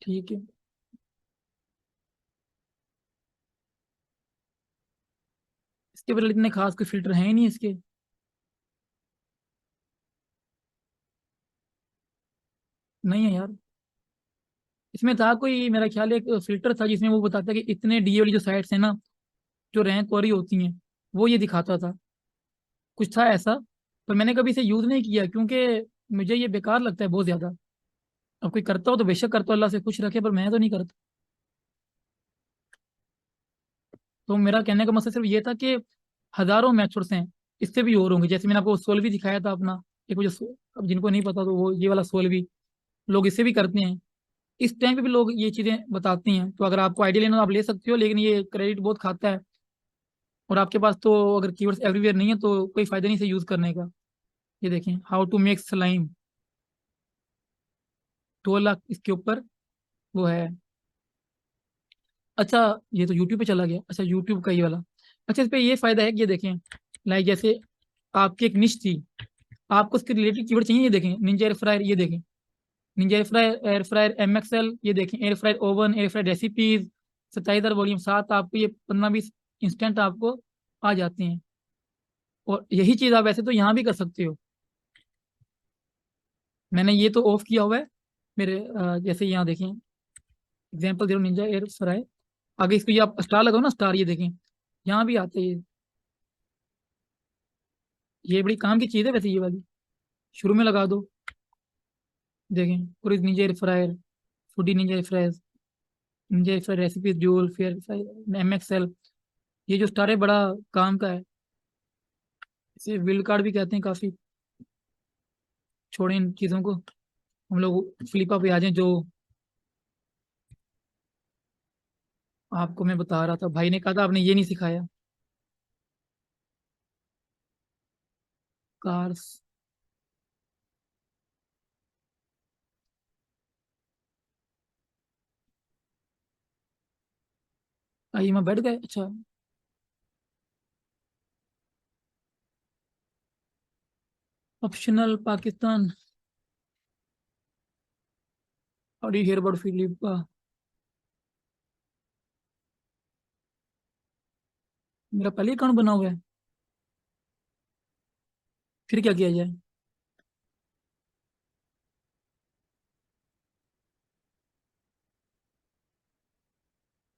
S1: ठीक है। इसके बदले इतने खास कोई फिल्टर है ही नहीं इसके। नहीं है यार। इसमें था कोई, मेरा ख्याल है एक फिल्टर था जिसमें वो बताता कि इतने डीए वाली जो साइट्स हैं ना, जो रैंक वाली होती हैं, वो ये दिखाता था। कुछ था ऐसा। पर मैंने कभी इसे यूज नहीं किया क्योंकि मुझे ये बेकार लगता है बहुत ज्यादा। अब कोई करता हो तो बेशक करता हो, अल्लाह से खुश रखे, पर मैं तो नहीं करता। तो मेरा कहने का मकसद सिर्फ ये था कि हजारों मेथड्स हैं, इससे भी और होंगे। जैसे मैंने आपको सोल भी दिखाया था अपना, एक वो जो अब जिनको नहीं पता तो वो ये वाला सोल भी लोग इससे भी करते हैं। इस टाइम पे भी लोग ये चीजें बताती हैं, तो अगर आपको आइडिया लेना हो आप ले सकते हो, लेकिन ये क्रेडिट बहुत खाता है। और आपके पास तो अगर कीवर्ड्स एवरीवेयर नहीं है तो कोई फायदा नहीं इसे यूज करने का। ये देखें, how to make slime, 2 lakh इसके ऊपर वो है। अच्छा, ये तो यूट्यूब पे चला गया। अच्छा, यूट्यूब का ये वाला। अच्छा, इस पे ये फायदा है कि ये देखें, लाइक जैसे आपकी एक निश थी, आपको उसके रिलेटेड कीवर्ड चाहिए, ये देखें निंजा एयर फ्रायर, ये देखें निंजा एयर फ्रायर MXL, ये देखें air fryer oven, air fryer recipes 27 volume 7, आपको ये 15-20 इंस्टेंट आपको आ जाते हैं। और यही चीज आप वैसे तो यहाँ भी कर सकते हो। मैंने ये तो ऑफ किया हुआ है मेरे जैसे यहाँ देखें, एग्जाम्पल दे रहा हूँ, निंजा एयर फ्रायर। आगे इसको ये आप स्टार लगाओ ना, स्टार, ये देखें यहाँ भी आता है ये बड़ी काम की चीज़ है वैसे ये वाली। शुरू में लगा दो, देखें पूरी Ninja air fryer, foodie Ninja air fryer, Ninja air fryer recipe joule fair MXL। ये जो स्टार है बड़ा काम का है। इसे विल्ड कार्ड भी कहते हैं काफी। छोड़े इन चीजों को, हम लोग फ्लिपा पे आ जाएं। जो आपको मैं बता रहा था, भाई ने कहा था आपने ये नहीं सिखाया। कार्स। आई में बैठ गए, अच्छा। ऑप्शनल पाकिस्तान। और ये हेयर बर्ड फिलिपा। मेरा पहले अकाउंट बना हुआ है, फिर क्या किया जाए?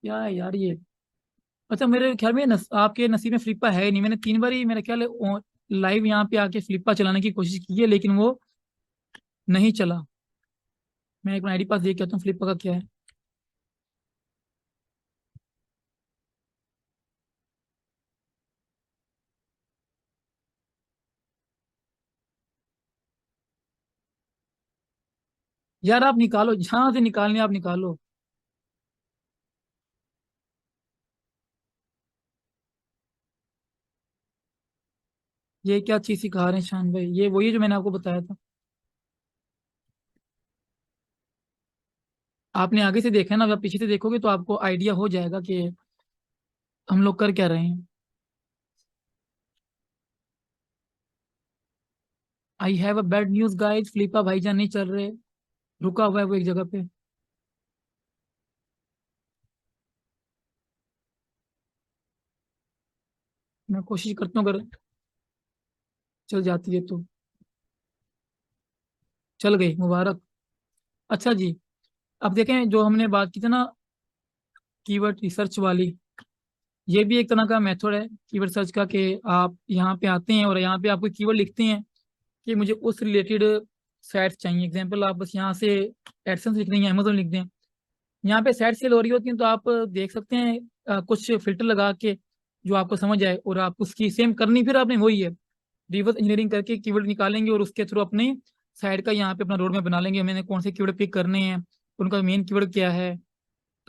S1: क्या है यार ये? अच्छा, मेरे ख्याल में आपके नसीब में फ्लिपा है ही नहीं। मैंने 3 बार ही मेरा ख्याल है लाइव यहाँ पे आके फ्लिपा चलाने की कोशिश की है, लेकिन वो नहीं चला। मैं एक आईडी पास देख के आता हूँ फ्लिपा का क्या है। यार आप निकालो, जहां से निकालने आप निकालो। ये क्या चीज सिखा रहे हैं शान भाई? ये वही है जो मैंने आपको बताया था। आपने आगे से देखा है ना, अगर पीछे से देखोगे तो आपको आइडिया हो जाएगा कि हम लोग कर क्या रहे हैं। I have a bad news guys, Flippa भाईजान नहीं चल रहे, रुका हुआ है वो एक जगह पे। मैं कोशिश करता हूँ अगर चल जाती है तो। चल गई, मुबारक। अच्छा जी, अब देखें जो हमने बात की थी ना, कीवर्ड रिसर्च वाली, ये भी एक तरह का मेथड है कीवर्ड सर्च का, कि आप यहाँ पे आते हैं और यहाँ पे आपको कीवर्ड लिखते हैं कि मुझे उस रिलेटेड साइट्स चाहिए। एग्जांपल आप बस यहाँ से एडसेंस लिख देंगे, अमेजोन लिख दें, यहाँ पे साइट सेल हो रही होती है तो आप देख सकते हैं कुछ फिल्टर लगा के जो आपको समझ आए, और आप उसकी सेम करनी फिर आपने वही है, रिवर्स इंजीनियरिंग करके कीवर्ड निकालेंगे और उसके थ्रू अपने साइट का यहाँ पे अपना रोड मैप बना लेंगे, मैंने कौन से कीवर्ड पिक करने हैं, उनका मेन कीवर्ड क्या है।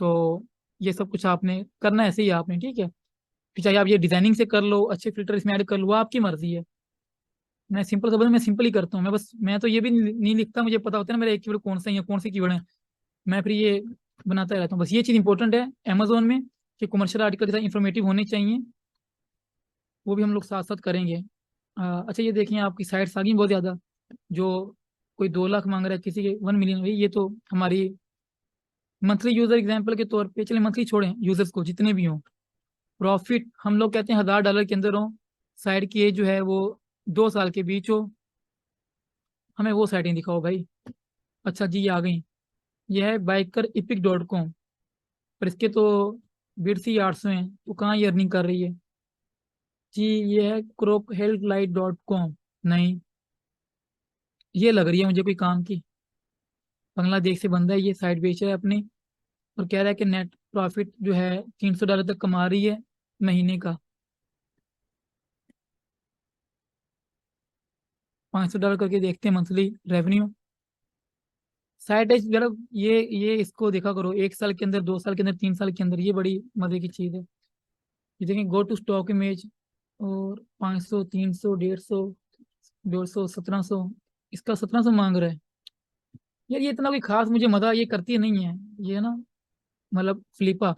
S1: तो ये सब कुछ आपने करना है, ऐसे ही आपने, ठीक है। फिर चाहे आप ये डिजाइनिंग से कर लो, अच्छे फिल्टर इसमें ऐड कर लो, वो आपकी मर्जी है। मैं सिंपल सा मैं सिंपल ही करता हूँ। मैं तो ये भी नहीं लिखता, मुझे पता होता है ना मेरे एक कीवर्ड कौन सा है या कौन से कीवर्ड है। मैं फिर ये बनाता रहता हूँ। बस ये चीज़ इंपॉर्टेंट है अमेजोन में कि कमर्शियल आर्टिकल के साथ इंफॉर्मेटिव होने चाहिए। वो भी हम लोग साथ साथ करेंगे। अच्छा, ये देखिए आपकी साइट्स आ गई बहुत ज़्यादा। जो कोई 2 लाख मांग रहा है, किसी के 1 मिलियन, भाई ये तो हमारी मंथली यूजर एग्जाम्पल के तौर पे, चले मंथली छोड़ें, यूजर्स को जितने भी हों, प्रॉफिट हम लोग कहते हैं $1000 के अंदर हो, साइड की एज जो है वो 2 साल के बीच हो, हमें वो साइटें दिखाओ भाई। अच्छा जी, ये आ गई। ये है बाइकर इपिक डॉट कॉम, पर इसके तो बिट्स ही 800 हैं, तो कहाँ ये अर्निंग कर रही है जी। ये है CropHealthLight.com, नहीं, ये लग रही है मुझे कोई काम की। बांग्लादेश से बंदा है, ये साइट बेच रहा है अपनी, और कह रहा है कि नेट प्रॉफिट जो है $300 तक कमा रही है महीने का। $500 करके देखते हैं मंथली रेवेन्यू। साइट है जरा, ये इसको देखा करो, 1 साल के अंदर, 2 साल के अंदर, 3 साल के अंदर, ये बड़ी मजे की चीज़ है। ये देखें, गो टू स्टॉक इमेज, और 500, 300, 150, 150, 1700, इसका 1700 मांग रहा है। यार ये इतना कोई खास मुझे मजा ये करती नहीं है, ये ना, मतलब फ्लिपा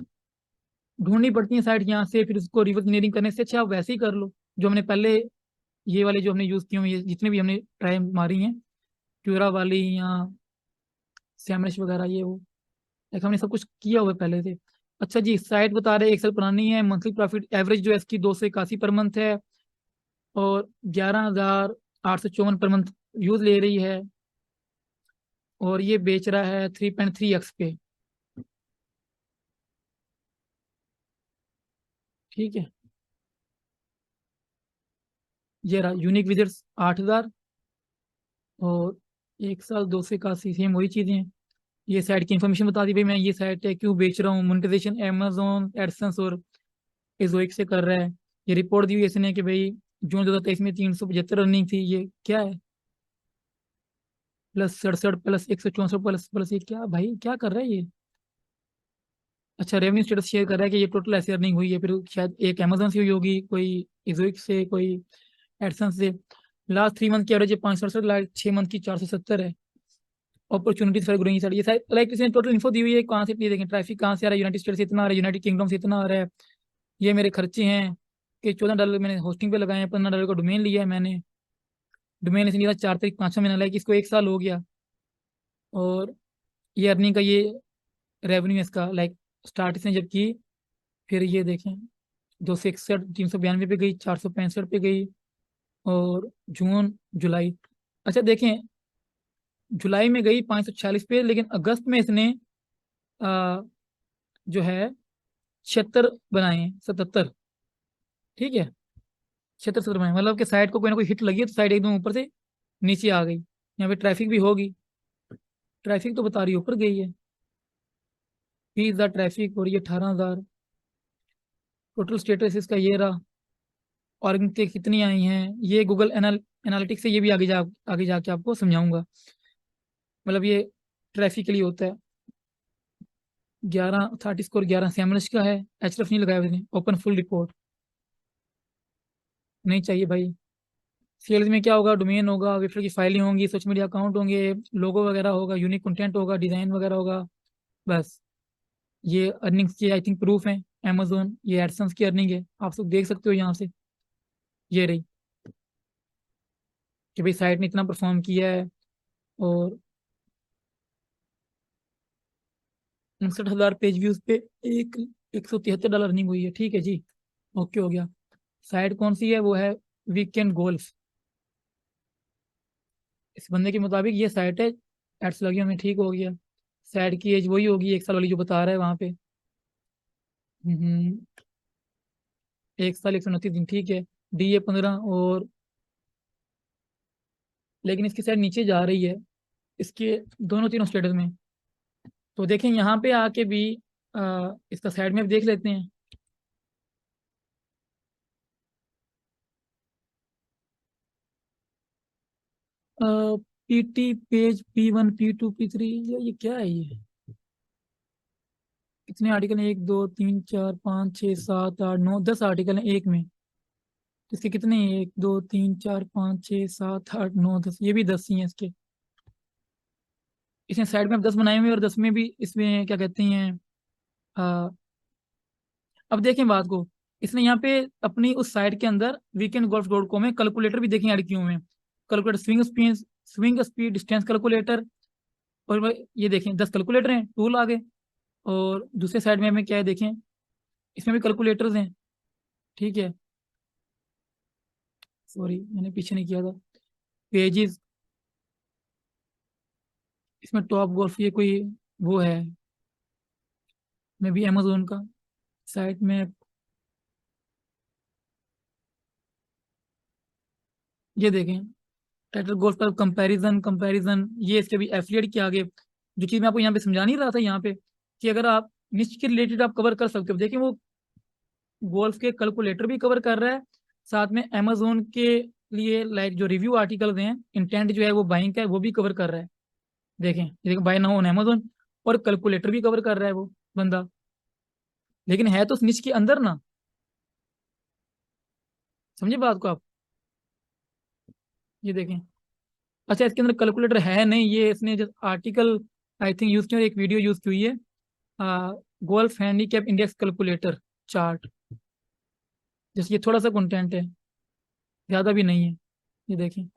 S1: ढूंढनी पड़ती है साइट यहाँ से, फिर उसको रिवर्स इंजीनियरिंग करने से अच्छा आप वैसे ही कर लो जो हमने पहले, ये वाले जो हमने यूज़ किए हुए, ये जितने भी हमने ट्राई मारी हैं, क्यूरा वाली या सैमरश वगैरह, ये वो, एक हमने सब कुछ किया हुआ है पहले से। अच्छा जी, साइट बता रहे 1 साल पुरानी है, मंथली प्रॉफिट एवरेज जो है इसकी 281 पर मंथ है, और 11,854 पर मंथ यूज ले रही है, और ये बेच रहा है 3.3x पे। ठीक है, ये रहा यूनिक विजिट्स 8,000, और 1 साल 281, सेम वही चीज़ें हैं। ये साइट की इन्फॉर्मेशन बता दी भाई, मैं ये साइट है क्यों बेच रहा हूँ, मोनेटाइजेशन अमेजोन एडसेंस और एजोइक से कर रहा है। ये रिपोर्ट दी हुई इसने कि भाई जून 2023 में 375 रनिंग थी, ये क्या है, +67 +164 प्लस ये क्या भाई, क्या कर रहा है ये। अच्छा, रेवेन्यू स्टेटस शेयर कर रहा है कि ये टोटल ऐसे अर्निंग हुई है, फिर शायद एक अमेजोन से हुई होगी, कोई इजोइक से, कोई एडसेंस से। लास्ट 3 मंथ की एवरेज है 567, लास्ट 6 मंथ की 470 है। अपॉर्चुनिटीज फॉर ग्रोइंग साइड, ये साइड लाइक इसने टोटल इन्फो दी हुई है कहाँ से, ये देखें ट्रैफिक कहाँ से आ रहा है, यूनाइटेड स्टेट से इतना आ रहा है, यूनाइटेड किंगडम से इतना आ रहा है। ये मेरे खर्चे हैं कि $14 मैंने होस्टिंग पे लगाए हैं, $15 का डोमेन लिया है मैंने, डोमेन इसने लिया 4 तारीख 5वां महीना, लाइक इसको 1 साल हो गया। और ये अर्निंग का ये रेवेन्यू इसका लाइक स्टार्ट इसने जब की, फिर ये देखें 261, 392 पे गई, 465 पे गई, और जून जुलाई, अच्छा देखें, जुलाई में गई 546 पे, लेकिन अगस्त में इसने आ, जो है 76 बनाए हैं, 77। ठीक है, 76 बनाए, मतलब कि साइड को कोई ना कोई हिट लगी है, तो साइड एकदम ऊपर से नीचे आ गई। यहाँ पे ट्रैफिक भी होगी, ट्रैफिक तो बता रही है ऊपर गई है, 20,000 ट्रैफिक, और ये 18,000। टोटल स्टेटस इसका ये रहा, और इनके कितनी आई हैं, ये गूगल एनालिटिक्स से, ये भी आगे जाके आपको समझाऊंगा। मतलब ये ट्रैफिक के लिए होता है। 11 30 स्कोर, 11 सैमरस का है, एचरफ नहीं लगाया उसने, ओपन फुल रिपोर्ट नहीं चाहिए भाई। सेल्स में क्या होगा, डोमेन होगा, वेबसाइट की फाइलें होंगी, सोशल मीडिया अकाउंट होंगे, लोगो वगैरह होगा, यूनिक कंटेंट होगा, डिजाइन वगैरह होगा, बस। ये अर्निंग्स की आई थिंक प्रूफ है, अमेजोन ये एडसेंस की अर्निंग है, आप सब देख सकते हो यहाँ से, ये रही कि भाई साइट ने इतना परफॉर्म किया है, और 59,000 पेज व्यूज पे एक $173 अर्निंग हुई है। ठीक है जी, ओके हो गया। साइट कौन सी है, वो है वीकेंड गोल्फ। इस बंदे के मुताबिक ये साइट है, एड्स लगी हमें, ठीक हो गया। साइट की एज वही होगी 1 साल वाली जो बता रहा है वहां पे। 1 साल 129 दिन, ठीक है। DA 15, और लेकिन इसकी साइड नीचे जा रही है, इसके दोनों तीनों स्टेटस में। तो देखें यहाँ पे आके भी इसका साइड में भी देख लेते हैं। PT page P1 P2 P3, ये क्या है ये, कितने आर्टिकल हैं, 1 2 3 4 5 6 7 8 9 10 आर्टिकल हैं एक में। इसके कितने हैं, 1 2 3 4 5 6 7 8 9 10, ये भी 10 ही हैं इसके। इसने साइड में 10 बनाए हुए, और 10 में भी इसमें क्या कहते हैं, अ, अब देखें बात को, इसने यहाँ पे अपनी उस साइट के अंदर weekendgolf.com में कैलकुलेटर भी देखें ऐड किए हुए हैं। Calculator, swing speed distance calculator, और ये देखें 10 कैलकुलेटर हैं, टूल आ गए। और दूसरे साइड में हमें क्या है देखें, इसमें भी कैलकुलेटर्स हैं, ठीक है, सॉरी मैंने पीछे नहीं किया था। पेजेस, इसमें टॉप गोल्फ ये कोई वो है, मे बी अमेजोन का साइट में। ये देखें, टाइटल गोल्फ का कंपैरिजन कंपैरिजन, ये इसके भी एफिलिएट के आगे जो चीज़ मैं आपको यहाँ पे समझा नहीं रहा था यहाँ पे, कि अगर आप निश्चित के रिलेटेड आप कवर कर सकते हो, देखिए वो गोल्फ के कैलकुलेटर भी कवर कर रहा है, साथ में अमेजोन के लिए लाइक जो रिव्यू आर्टिकल्स हैं, इंटेंट जो है वो बाइंग का है वो भी कवर कर रहा है। देखें ये देखें, बाय नाउ ऑन अमेजोन, और कैलकुलेटर भी कवर कर रहा है वो बंदा, लेकिन है तो निच के अंदर ना। समझे बात को आप? ये देखें, अच्छा इसके अंदर कैलकुलेटर है नहीं, ये इसने जो आर्टिकल आई थिंक यूज किया और एक वीडियो यूज की हुई है, golf handicap index calculator chart, जैसे ये थोड़ा सा कंटेंट है, ज़्यादा भी नहीं है। ये देखें,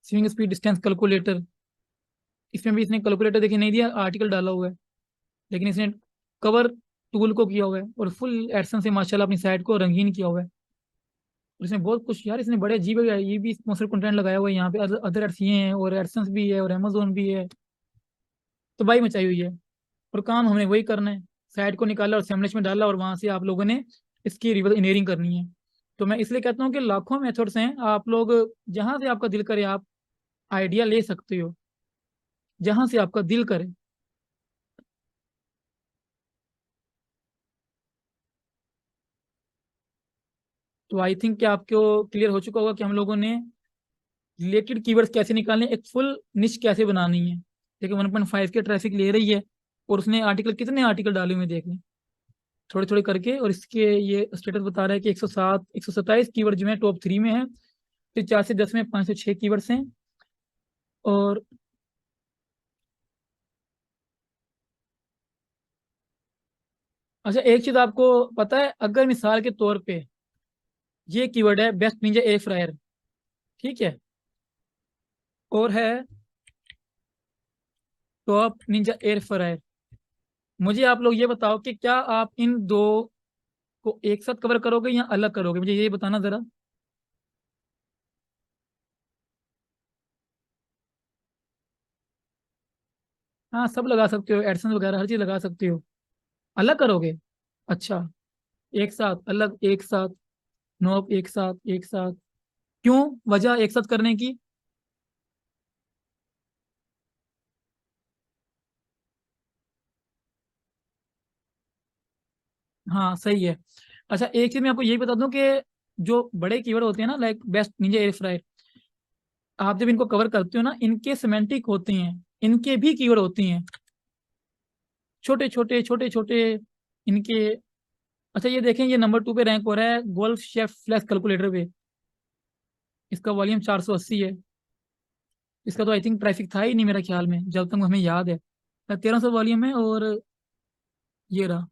S1: स्विंग स्पीड डिस्टेंस कैलकुलेटर, इसमें भी इसने कैलकुलेटर देखिए नहीं दिया, आर्टिकल डाला हुआ है, लेकिन इसने कवर टूल को किया हुआ है और फुल एडसन से माशाल्लाह अपनी साइट को रंगीन किया हुआ है। और इसने बहुत कुछ यार, इसने बड़े अजीब है, ये भी स्पॉन्सर कंटेंट लगाया हुआ है यहाँ पे, अदर एड्स ये हैं और एडसेंस भी है और अमेजोन भी है, तो भाई मचाई हुई है। और काम हमने वही करना है, साइट को निकाला और सैमलेस में डाला और वहां से आप लोगों ने इसकी रिवर्स इंजीनियरिंग करनी है। तो मैं इसलिए कहता हूँ कि लाखों मेथड्स हैं, आप लोग जहां से आपका दिल करे आप आइडिया ले सकते हो, जहां से आपका दिल करे। तो आई थिंक कि आपको क्लियर हो चुका होगा कि हम लोगों ने रिलेटेड कीवर्ड्स कैसे निकालने, एक फुल निश कैसे बनानी है। देखिए 1.5 के ट्रैफिक ले रही है, और उसने आर्टिकल कितने आर्टिकल डाले हुए हैं देख लें, थोड़े थोड़े करके, और इसके ये स्टेटस बता रहा है कि 107 127 कीवर्ड जो है टॉप 3 में है, फिर 4 से 10 में 506 कीवर्ड्स हैं। और अच्छा एक चीज आपको पता है, अगर मिसाल के तौर पे ये कीवर्ड है बेस्ट निंजा एयर फ्रायर, ठीक है, और है टॉप निंजा एयर फ्रायर, मुझे आप लोग ये बताओ कि क्या आप इन दो को एक साथ कवर करोगे या अलग करोगे, मुझे ये बताना जरा। हाँ सब लगा सकते हो, एडसेंस वगैरह हर चीज लगा सकते हो, अलग करोगे। अच्छा, एक साथ अलग एक साथ, नोप एक साथ एक साथ, क्यों, वजह एक साथ करने की? हाँ सही है। अच्छा एक चीज मैं आपको यही बता दूं कि जो बड़े कीवर्ड होते हैं ना, like best Ninja air fryer, आप जब इनको कवर करते हो ना, इनके सिमेंटिक होते हैं, इनके भी कीवर्ड होती हैं, छोटे छोटे छोटे छोटे इनके। अच्छा ये देखें, ये नंबर 2 पे रैंक हो रहा है गोल्फ शेफ फ्लैश कैलकुलेटर पे, इसका वॉल्यूम 480 है, इसका तो आई थिंक ट्रैफिक था ही नहीं मेरे ख्याल में जब तक हमें याद है, 1300 वॉल्यूम है, और ये रहा,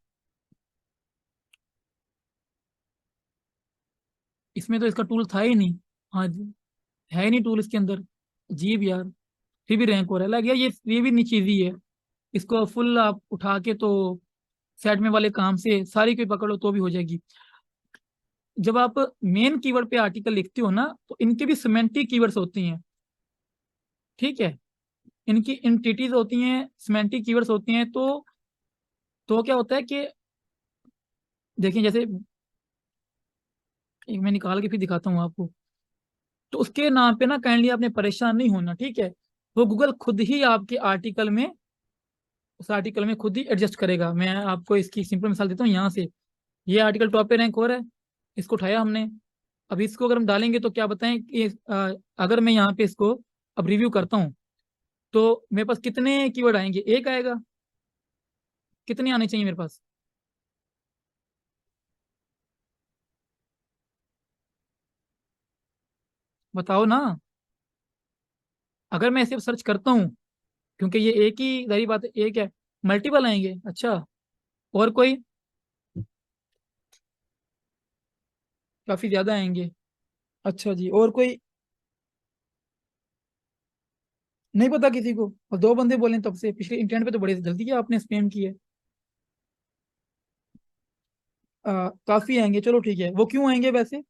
S1: इसमें तो इसका टूल था ही नहीं। हाँ जी, है ही नहीं टूल इसके अंदर, अजीब यार, फिर भी रैंक हो रहा है, लग गया ये भी नीची ही है। इसको फुल आप उठा के तो सेट में वाले काम से सारी कोई पकड़ो तो भी हो जाएगी। जब आप मेन कीवर्ड पे आर्टिकल लिखते हो ना, तो इनके भी सिमेंटिक कीवर्ड्स होती हैं, ठीक है, इनकी इंटिटीज होती हैं, सिमेंटिक कीवर्ड्स होती हैं, तो क्या होता है कि देखिए जैसे एक मैं निकाल के फिर दिखाता हूँ आपको, तो उसके नाम पे ना काइंडली आपने परेशान नहीं होना, ठीक है, वो गूगल खुद ही आपके आर्टिकल में, उस आर्टिकल में खुद ही एडजस्ट करेगा। मैं आपको इसकी सिंपल मिसाल देता हूँ यहाँ से, ये आर्टिकल टॉप पे रैंक हो रहा है, इसको उठाया हमने, अब इसको अगर हम डालेंगे तो क्या बताएं कि अगर मैं यहाँ पे इसको अब रिव्यू करता हूँ, तो मेरे पास कितने कीवर्ड आएंगे, एक आएगा, कितने आने चाहिए मेरे पास? बताओ ना। अगर मैं सिर्फ सर्च करता हूँ, क्योंकि ये एक ही जारी बात है, एक है, मल्टीपल आएंगे। अच्छा, और कोई? काफी ज्यादा आएंगे। अच्छा जी, और कोई? नहीं पता किसी को, और दो बंदे बोले तब से, पिछले इंटेंट पे तो बड़े जल्दी किया आपने, स्पैम किया है। काफी आएंगे, चलो ठीक है। वो क्यों आएंगे वैसे?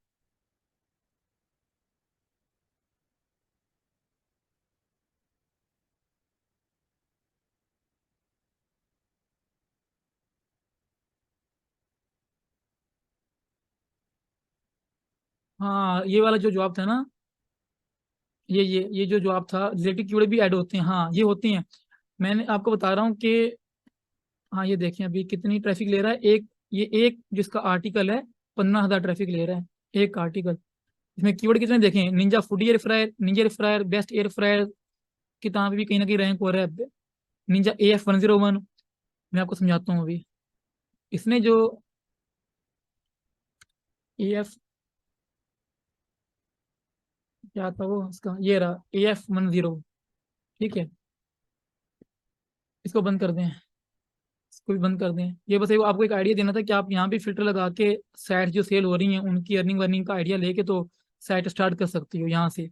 S1: हाँ, ये वाला जो जॉब था ना, ये जो जॉब था, रिलेटेड कीवर्ड भी ऐड होते हैं, हाँ ये होती हैं। मैंने आपको बता रहा हूँ कि हाँ ये देखें अभी कितनी ट्रैफिक ले रहा है एक, ये एक जिसका आर्टिकल है 15,000 ट्रैफिक ले रहा है एक आर्टिकल। इसमें कीवर्ड कितने देखें, Ninja food air fryer, Ninja air fryer, best air fryer की तरह भी कहीं ना कहीं रैंक हो रहा है। निंजा AF101, मैं आपको समझाता हूँ अभी। इसने जो AF, क्या था वो इसका, ये रहा AF10, ठीक है। इसको बंद कर दें, इसको भी बंद कर दें। ये बस आपको एक आइडिया देना था कि आप यहाँ भी फिल्टर लगा के साइट जो सेल हो रही हैं उनकी अर्निंग वर्निंग का आइडिया लेके तो साइट स्टार्ट कर सकती हो यहाँ से,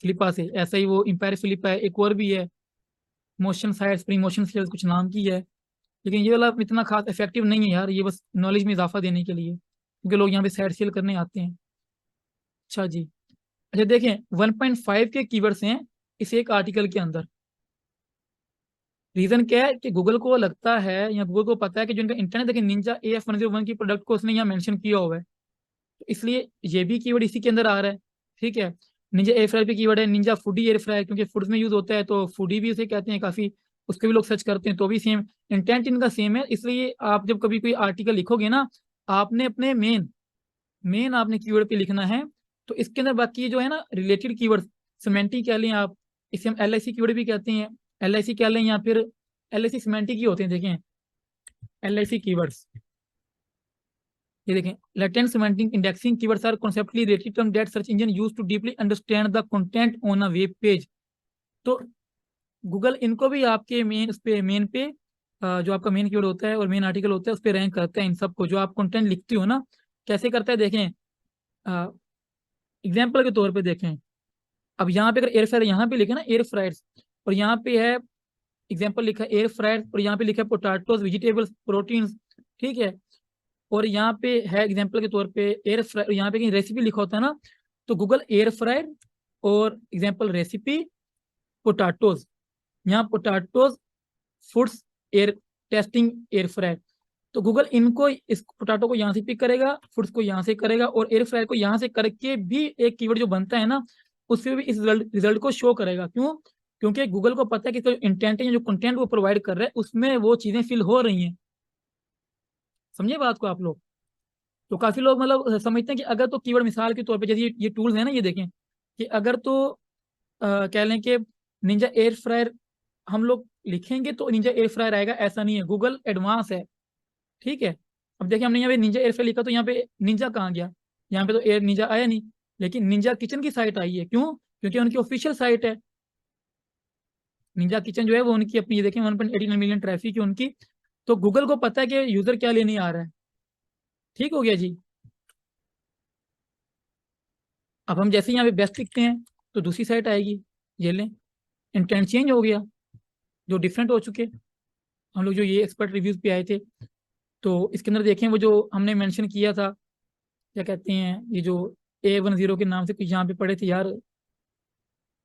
S1: फ्लिपा से। ऐसा ही वो एम्पायर फ्लिपा है, एक और भी है motion sites, pre motion sales कुछ नाम की है। लेकिन ये वाला इतना खास इफेक्टिव नहीं है यार, ये बस नॉलेज में इजाफा देने के लिए, क्योंकि लोग यहाँ पे साइट सेल करने आते हैं। अच्छा जी। अच्छा देखें, 1.5 के कीवर्ड्स हैं इस एक आर्टिकल के अंदर। रीजन क्या है कि गूगल को लगता है या गूगल को पता है कि जो इनका इंटरनेट, देखिए निंजा AF101 की प्रोडक्ट को उसने यहाँ मेंशन किया हुआ है, तो इसलिए ये भी कीवर्ड इसी के अंदर आ रहा है, ठीक है। निंजा एयर फ्रायर पे कीवर्ड है निंजा फूडी एयर फ्रायर, क्योंकि फूड्स में यूज होता है तो फूडी भी उसे कहते हैं काफी, उसके भी लोग सर्च करते हैं, तो भी सेम इंटेंट इनका सेम है। इसलिए आप जब कभी कोई आर्टिकल लिखोगे ना, आपने अपने मेन मेन आपने कीवर्ड पे लिखना है। तो इसके अंदर बाकी जो है ना रिलेटेड कीवर्ड, सिमेंटिक कह लें आप, इसे हम LIC कीवर्ड भी कहते हैं, LIC कह लें, या फिर LIC सिमेंटिक ही होते हैं, देखें LIC कीवर्ड्स, ये देखें latent semantic indexing keywords are conceptually related term that search engine use to deeply understand the content on a web page। तो गूगल इनको भी आपके मेन उस पे मेन पे जो आपका मेन कीवर्ड होता है और मेन आर्टिकल होता है उस पे रैंक करता है इन सबको, जो आप कंटेंट लिखते हो ना। कैसे करता है देखें, एग्जाम्पल के तौर पे देखें। अब यहाँ पे अगर एयर फ्रायर यहाँ पे लिखे ना एयर फ्रायर्स, और यहाँ पे है एग्जाम्पल लिखा है एयर फ्रायर, और यहाँ पे लिखा है पोटैटोज वेजिटेबल्स प्रोटीन्स, ठीक है। और यहाँ पे है एग्जाम्पल के तौर पे एयर फ्रायर, यहाँ पे कहीं रेसिपी लिखा होता है ना, तो गूगल एयर फ्रायर और एग्जाम्पल रेसिपी पोटैटोज, यहाँ potatoes foods air testing air fryer, तो गूगल इनको इस पोटैटो को यहाँ से पिक करेगा, फूड्स को यहाँ से करेगा, और एयर फ्रायर को यहाँ से करके भी एक कीवर्ड जो बनता है ना उससे भी इस रिजल्ट को शो करेगा। क्यों? क्योंकि गूगल को पता है कि इसका जो इंटेंट है, जो कंटेंट वो प्रोवाइड कर रहा है उसमें वो चीजें फिल हो रही हैं। समझे बात को आप लोग? तो काफी लोग मतलब समझते हैं कि अगर तो कीवर्ड मिसाल के तौर पे जैसे ये टूल्स है ना, ये देखें कि अगर तो कह लें कि निंजा एयर फ्रायर हम लोग लिखेंगे तो निंजा एयर फ्रायर आएगा, ऐसा नहीं है, गूगल एडवांस है, ठीक है। अब देखिए हमने यहाँ पे निंजा एयर फ्रायर लिखा तो यहाँ पे निंजा कहाँ गया, यहाँ पे तो एयर निंजा आया नहीं, लेकिन निंजा किचन की साइट आई है। क्यों? क्योंकि उनकी ऑफिशियल साइट है। निंजा किचन जो है वो उनकी अपनी, ये देखें 1.89 मिलियन ट्रैफिक है उनकी। तो गूगल को पता है कि यूजर क्या लेने आ रहा है। ठीक हो गया जी। अब हम जैसे यहाँ पे बेस्ट लिखते हैं तो दूसरी साइट आएगी, ये लें, इंटेंट चेंज हो गया, जो डिफरेंट हो चुके। हम लोग जो ये एक्सपर्ट रिव्यूज पे आए थे, तो इसके अंदर देखें वो जो हमने मेंशन किया था, क्या कहते हैं, ये जो A10 के नाम से कुछ यहाँ पे पड़े थे यार,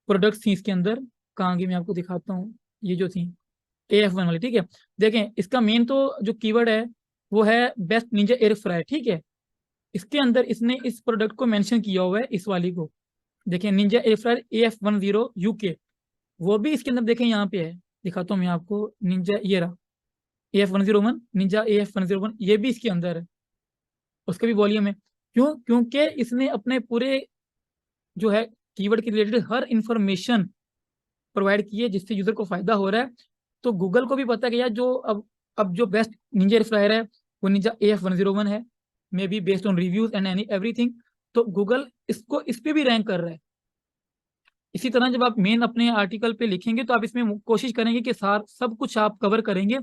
S1: प्रोडक्ट्स थी इसके अंदर, कहाँ की मैं आपको दिखाता हूँ, ये जो थी AF1 वाली, ठीक है। देखें इसका मेन तो जो कीवर्ड है वो है बेस्ट निंजा एयर फ्राई, ठीक है। इसके अंदर इसने इस प्रोडक्ट को मेंशन किया हुआ है, इस वाली को देखें Ninja air fryer AF10 UK, वो भी इसके अंदर देखें यहाँ पे है, दिखाता हूँ मैं आपको, निंजा ये रहा AF101, निंजा AF101, ये भी इसके अंदर है, उसका भी वॉल्यूम है। क्यों? क्योंकि इसने अपने पूरे जो है कीवर्ड के रिलेटेड हर इंफॉर्मेशन प्रोवाइड की है जिससे यूजर को फायदा हो रहा है। तो गूगल को भी पता है कि यार जो अब जो बेस्ट निंजा फ्रायर है वो निंजा AF101 है, may be based on reviews and any everything. तो गूगल इसको इस पे भी रैंक कर रहा है। इसी तरह जब आप मेन अपने आर्टिकल पे लिखेंगे तो आप इसमें कोशिश करेंगे कि सार सब कुछ आप कवर करेंगे।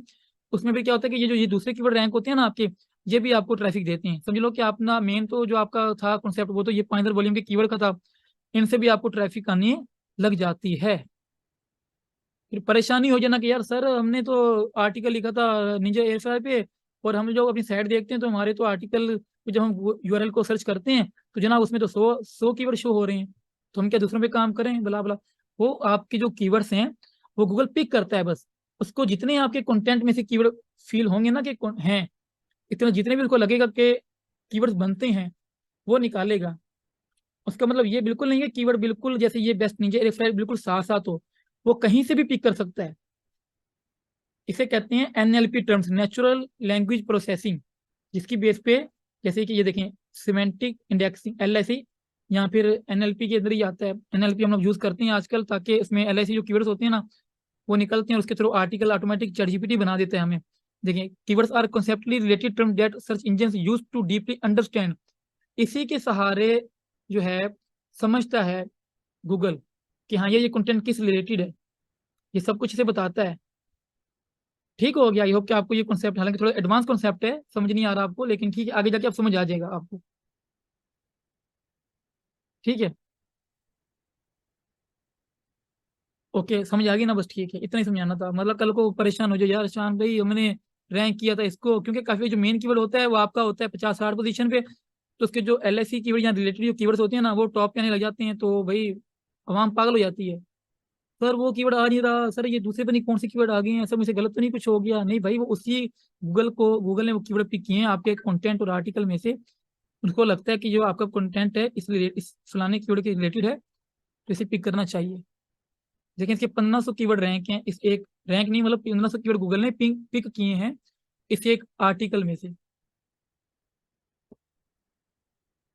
S1: उसमें भी क्या होता है कि ये दूसरे कीवर्ड रैंक होते हैं ना आपके, ये भी आपको ट्रैफिक देते हैं। समझ लो कि अपना मेन तो जो आपका था कॉन्सेप्ट वो तो ये 5,000 वॉल्यूम के कीवर्ड का था, इनसे भी आपको ट्रैफिक आने लग जाती है। फिर परेशानी हो जाना कि यार सर हमने तो आर्टिकल लिखा था निंजा एयर फ्रायर पे, और हम जो अपनी साइट देखते हैं तो हमारे तो आर्टिकल जब हम यूआरएल को सर्च करते हैं तो जनाब उसमें तो 100 कीवर्ड शो हो रहे हैं। तो हम क्या दूसरों पे काम करें भला भला। वो आपके जो कीवर्ड्स हैं वो गूगल पिक करता है बस। उसको जितने आपके कंटेंट में से कीवर्ड फील होंगे ना कि हैं, इतने जितने भी उसको लगेगा कि कीवर्ड्स बनते हैं वो निकालेगा। उसका मतलब ये बिल्कुल नहीं है कीवर्ड बिल्कुल जैसे ये बेस्ट नहीं है रेफर बिल्कुल साथ साथ हो। वो कहीं से भी पिक कर सकता है। इसे कहते हैं NLP terms, natural language processing, जिसकी बेस पे जैसे कि ये देखें सिमेंटिक इंडेक्सिंग एलआईसी, या फिर एनएलपी के अंदर ही आता है। एनएलपी हम लोग यूज करते हैं आजकल ताकि इसमें एलआईसी जो कीवर्ड्स होते हैं ना वो निकलते हैं और उसके through article automatic ChatGPT बना देता है हमें। देखिए keywords are conceptually related term that search engine use to deeply understand. इसी के सहारे जो है समझता है गूगल कि हाँ ये कंटेंट किस रिलेटेड है, ये सब कुछ इसे बताता है। ठीक हो गया। आई होप कि आपको ये कॉन्सेप्ट, हालांकि थोड़ा एडवांस कॉन्सेप्ट है, समझ नहीं आ रहा आपको, लेकिन ठीक है आगे जाके आप समझ आ जाएगा आपको। ठीक है। ओके समझ आ गई ना, बस ठीक है इतना ही समझाना था। मतलब कल को परेशान हो जाए यार शान भाई हमने रैंक किया था इसको, क्योंकि काफी जो मेन कीवर्ड होता है वो आपका होता है 50-60 पोजीशन पे। तो उसके जो एलएससी कीवर्ड या रिलेटेड जो कीवर्ड्स होते हैं ना वो टॉप पे आने लग जाते हैं, तो भाई आवाम पागल हो जाती है। सर वो कीवर्ड आ नहीं रहा, सर ये दूसरे पता नहीं कौन से कीवर्ड आ गए हैं, सर मुझसे गलत तो नहीं कुछ हो गया। नहीं भाई वो उसी गूगल ने वो कीवर्ड पिक किए हैं आपके कंटेंट और आर्टिकल में से। उनको लगता है कि जो आपका कंटेंट है इस फलाने कीवर्ड के रिलेटेड है तो इसे पिक करना चाहिए। लेकिन इसके 1500 कीवर्ड रैंक हैं, इस एक रैंक नहीं मतलब 1500 कीवर्ड गूगल ने पिक पिक किए हैं इस एक आर्टिकल में से।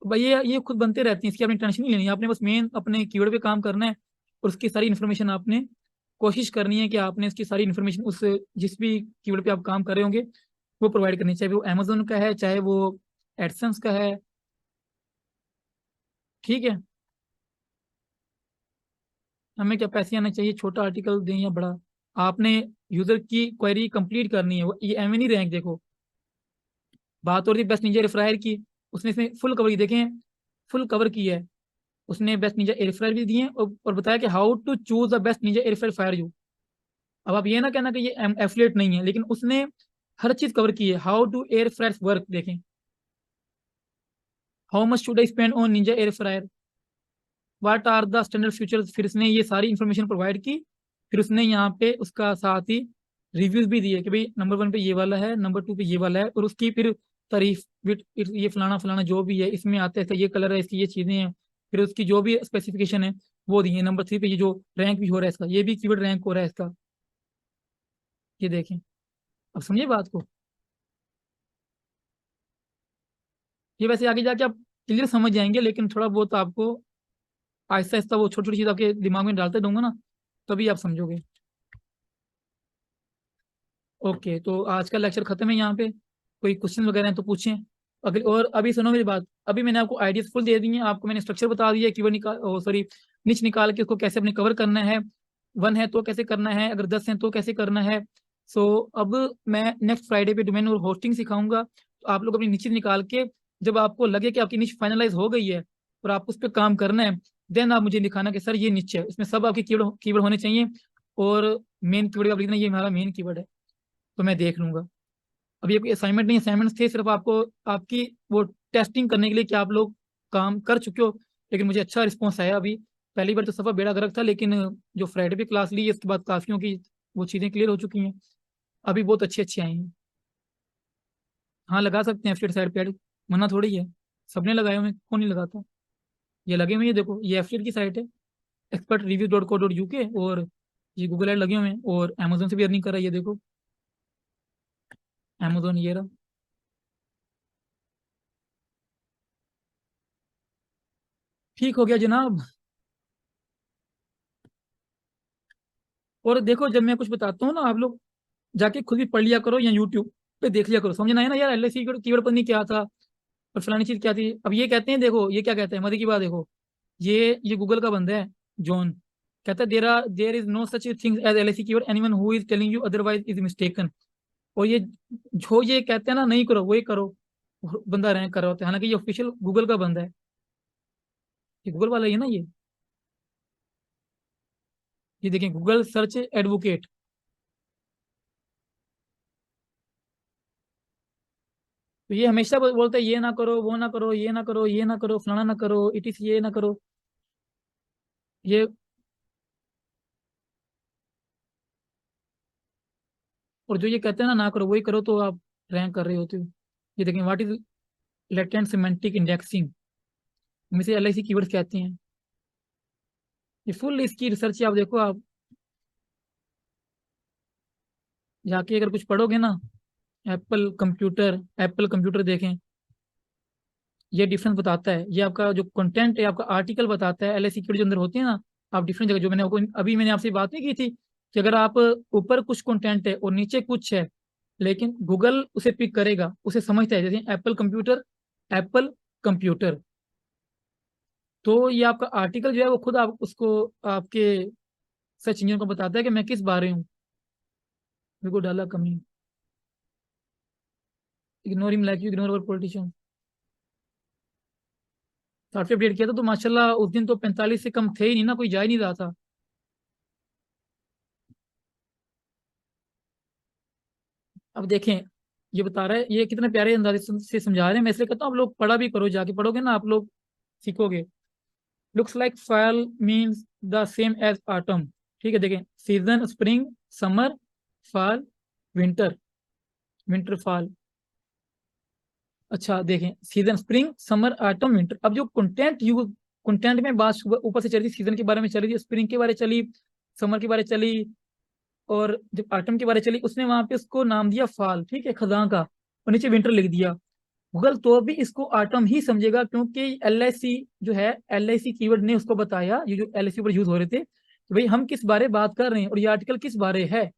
S1: तो भाई ये खुद बनते रहती हैं, इसकी आपने टेंशन नहीं लेनी है। आपने बस मेन अपने कीवर्ड पे काम करना है और उसकी सारी इन्फॉर्मेशन आपने कोशिश करनी है कि आपने इसकी सारी इन्फॉर्मेशन उस जिस भी कीवर्ड पे आप काम कर रहे होंगे वो प्रोवाइड करनी, चाहे वो अमेजोन का है चाहे वो एडसेंस का है। ठीक है। हमें क्या पैसे आने चाहिए, छोटा आर्टिकल दें या बड़ा, आपने यूजर की क्वेरी कंप्लीट करनी है। ये एम नहीं रैंक देखो, बात हो रही बेस्ट निंजा एयर की, उसने इसमें फुल कवर की देखें, फुल कवर की है। उसने बेस्ट निंजा एयर भी दिए हैं और बताया कि how to choose the best Ninja air fire you. अब आप ये ना कहना कि ये एफिलिएट नहीं है, लेकिन उसने हर चीज कवर की है। How to air fryer work देखें, how much should I spend on Ninja air fryer, what are the standard features, फिर उसने ये सारी इंफॉर्मेशन प्रोवाइड की। फिर उसने यहाँ पे उसका साथ ही रिव्यूज भी दिए कि भाई नंबर 1 पे ये वाला है, नंबर 2 पे ये वाला है, और उसकी फिर तारीफ विद ये फलाना फलाना जो भी है इसमें आता है, इसका ये कलर है, इसकी ये चीजें हैं। फिर उसकी जो भी स्पेसिफिकेशन है वो दी है। नंबर 3 पे ये जो रैंक भी हो रहा है इसका, ये भी कीवर्ड रैंक हो रहा है इसका। ये देखें, अब समझिए बात को। ये वैसे आगे जाके आप क्लियर समझ जाएंगे, लेकिन थोड़ा बहुत आपको आहिस्ता आहिस्ता वो छोटी छोटी चीज आपके दिमाग में डालते दूंगा ना तभी आप समझोगे। ओके तो आज का लेक्चर खत्म है यहाँ पे। कोई क्वेश्चन वगैरह हैं तो पूछें। अगले और अभी सुनो मेरी बात, अभी मैंने आपको आइडियाज फुल दे दिए हैं, आपको मैंने स्ट्रक्चर बता दिया कि वो निकाल सॉरी निच निकाल के उसको कैसे अपने कवर करना है। 1 है तो कैसे करना है, अगर 10 है तो कैसे करना है। सो अब मैं नेक्स्ट फ्राइडे पे डोमेन और होस्टिंग सिखाऊंगा, तो आप लोग अपनी निच निकाल के जब आपको लगे कि आपकी निच फाइनलाइज हो गई है और आप उस पर काम करना है, देन आप मुझे दिखाना कि सर ये निच है, इसमें सब आपके कीवर्ड कीवर्ड होने चाहिए। और मेन कीवर्ड आप लिखना ये हमारा मेन कीवर्ड है, तो मैं देख लूंगा। अभी ये कोई असाइनमेंट नहीं, असाइनमेंट्स थे सिर्फ आपको आपकी वो टेस्टिंग करने के लिए कि आप लोग काम कर चुके हो। लेकिन मुझे अच्छा रिस्पॉन्स आया अभी। पहली बार तो सफ़ा बेड़ा गर्क था, लेकिन जो फ्राइडे पे क्लास ली है उसके बाद काफियों की वो चीज़ें क्लियर हो चुकी हैं। अभी बहुत अच्छी अच्छी आई हैं। हाँ लगा सकते हैं एफिलिएट साइड पे, मना थोड़ी है। सबने लगाए हुए हैं, कौन नहीं लगाता। ये लगे हुए हैं, ये देखो ये एफिलिएट की साइट है, expertreview.co.uk, और ये गूगल एड लगे हुए हैं और अमेजोन से भी अर्निंग कर रहा है, ये देखो अमेजोन ये रहा। ठीक हो गया जनाब। और देखो जब मैं कुछ बताता हूँ ना आप लोग जाके खुद भी पढ़ लिया करो या यूट्यूब पे देख लिया करो, समझना है ना यार एलआईसी कीवर्ड पर नहीं क्या था और फलानी चीज क्या थी। अब ये कहते हैं देखो ये क्या कहते हैं, मजे की बात देखो, ये गूगल का बंदा है जॉन, कहता है there is no such thing as LIC keyword, anyone who is telling you otherwise is mistaken. और ये जो ये कहते हैं ना नहीं करो वही करो, वो बंदा रैंक कर रहा होता है, हालांकि ये ऑफिशियल गूगल का बंदा है। ये गूगल वाला ही है ना ये देखें गूगल सर्च एडवोकेट। तो ये हमेशा बोलता है ये ना करो, वो ना करो, ये ना करो, ये ना करो, फलाना ना करो, इट इज ये ना करो। ये और जो ये कहते हैं ना करो वही करो, तो आप रैंक कर रहे होते हो। ये देखें, what is latent semantic indexing, इसे LIC कीवर्ड्स कहते हैं। ये फुल इसकी रिसर्च आप देखो, आप जाके अगर कुछ पढ़ोगे ना, एप्पल कंप्यूटर देखें, ये डिफरेंस बताता है। ये आपका जो कंटेंट है, आपका आर्टिकल बताता है LIC कीवर्ड जो अंदर होते हैं ना। आप डिफरेंट जगह, जो मैंने आपको अभी मैंने आपसे बात नहीं की थी कि अगर आप ऊपर कुछ कंटेंट है और नीचे कुछ है, लेकिन गूगल उसे पिक करेगा, उसे समझता है। जैसे एप्पल कंप्यूटर, तो ये आपका आर्टिकल जो है वो खुद आप उसको आपके सर्च इंजन को बताता है कि मैं किस बारे हूँ। मेरे को डाला कमी, ignore him like you ignore our politician. Software update किया था तो माशाल्लाह उस दिन तो 45 से कम थे ही नहीं ना, कोई जा ही नहीं रहा था। अब देखें, ये बता रहा है, ये कितने प्यारे अंदाज से समझा रहे हैं। मैं इसलिए कहता हूँ आप लोग पढ़ा भी करो, जाके पढ़ोगे ना आप लोग सीखोगे। Looks like fall means the same as autumn. ठीक है, देखें, season spring, summer, fall, winter, winter fall. अच्छा देखें, season spring, summer, autumn, winter. अब जो कंटेंट में बात ऊपर से चली थी, सीजन के बारे में चली थी, स्प्रिंग के बारे में चली, समर के बारे में चली, और जब ऑटम के बारे में चली उसने वहां पे उसको नाम दिया फाल, ठीक है, खदान का, और नीचे विंटर लिख दिया। गूगल तो भी इसको ऑटम ही समझेगा, क्योंकि LIC जो है, LIC कीवर्ड ने उसको बताया, ये जो LIC पर यूज हो रहे थे, तो भाई हम किस बारे बात कर रहे हैं और ये आर्टिकल किस बारे है।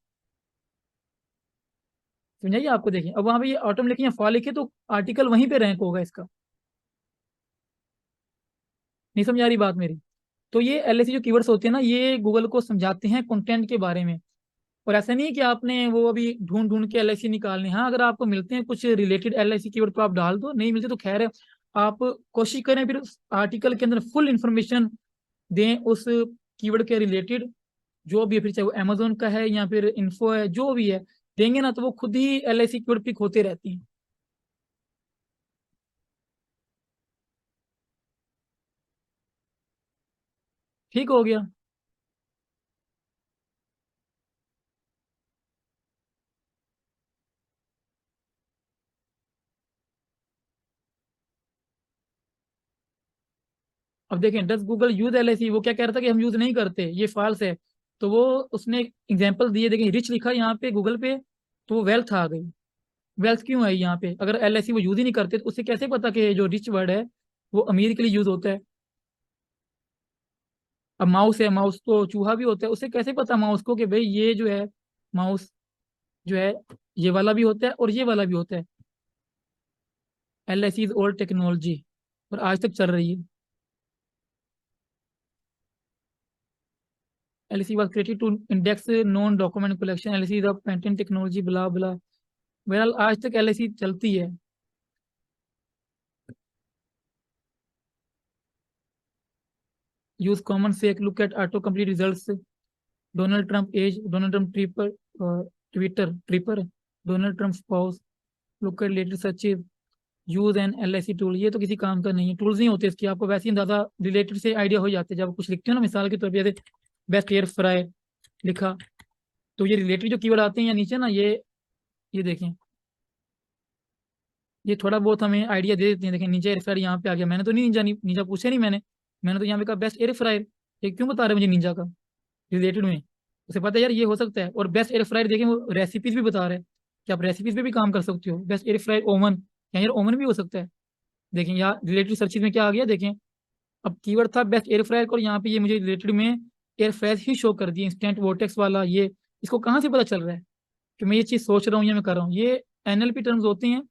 S1: समझाइए आपको। देखिए, अब वहां पे ये ऑटम लिखे या फॉल लिखे तो आर्टिकल वहीं पे रैंक होगा इसका। नहीं समझ आ रही बात मेरी? तो ये LIC जो कीवर्ड्स होते हैं ना, ये गूगल को समझाते हैं कंटेंट के बारे में। और ऐसा नहीं है कि आपने वो अभी ढूंढ ढूंढ के LIC निकालने, हाँ अगर आपको मिलते हैं कुछ रिलेटेड LIC कीवर्ड तो आप डाल दो, नहीं मिलते तो खैर है। आप कोशिश करें फिर उस आर्टिकल के अंदर फुल इंफॉर्मेशन दें उस कीवर्ड के रिलेटेड, जो भी है, फिर चाहे वो अमेजोन का है या फिर इन्फो है, जो भी है, देंगे ना तो वो खुद ही LIC कीवर्ड पिक होते रहती हैं। ठीक हो गया। अब देखें, डज गूगल यूज LIC, वो क्या कह रहा था कि हम यूज नहीं करते, ये फॉल्स है। तो वो उसने एग्जाम्पल दिए, देखें रिच लिखा यहाँ पे गूगल पे, तो वो वेल्थ आ गई। वेल्थ क्यों आई यहाँ पे? अगर LIC वो यूज ही नहीं करते तो उसे कैसे पता कि जो रिच वर्ड है वो अमीर के लिए यूज होता है? अब माउस है, माउस तो चूहा भी होता है, उसे कैसे पता माउस को कि भाई ये जो है माउस जो है, ये वाला भी होता है और ये वाला भी होता है। LIC इज ओल्ड टेक्नोलॉजी और आज तक चल रही है। LIC was created to index known document collection, LIC is a patent technology, blah blah। बहरहाल आज तक LIC चलती है। यूज कॉमन से एक look at auto complete results. Donald Trump age, Donald Trump tripper, twitter tripper, Donald Trump spouse, look at latest search, use an LIC tool. ये तो किसी काम का नहीं है, टूल्स नहीं होते इसकी, आपको वैसे ही अंदाजा रिलेटेड से आइडिया हो जाते हैं। जब आप कुछ लिखते हो ना, मिसाल के तौर पर जैसे बेस्ट एयर फ्राई लिखा, तो ये रिलेटेड जो कीवर्ड आते हैं या नीचे ना, ये देखें, ये थोड़ा बहुत हमें आइडिया दे देते हैं। देखें नीचे एयर फ्रायर यहाँ पे आ गया, मैंने तो नहीं नींजा नींजा पूछे नहीं मैंने। मैंने तो यहाँ पे कहा बेस्ट एयर फ्रायर। ये क्यों बता रहे हैं मुझे नींजा का रिलेटेड में? उसे पता है यार ये हो सकता है। और बेस्ट एयर फ्रायर देखें, वो रेसिपीज भी बता रहे हैं कि आप रेसिपीज पे भी काम कर सकते हो। बेस्ट एयर फ्रायर ओवन, या यार ओवन भी हो सकता है। देखें यहाँ रिलेटेड सर्चेज में क्या आ गया, देखें। अब कीवर्ड था बेस्ट एयर फ्रायर और यहाँ पे ये मुझे रिलेटेड में एयर फ्रायर ही शो कर दिए, इंस्टेंट वोटेक्स वाला। ये इसको कहाँ से पता चल रहा है कि मैं ये चीज़ सोच रहा हूँ या मैं कर रहा हूँ? ये NLP टर्म्स होते हैं,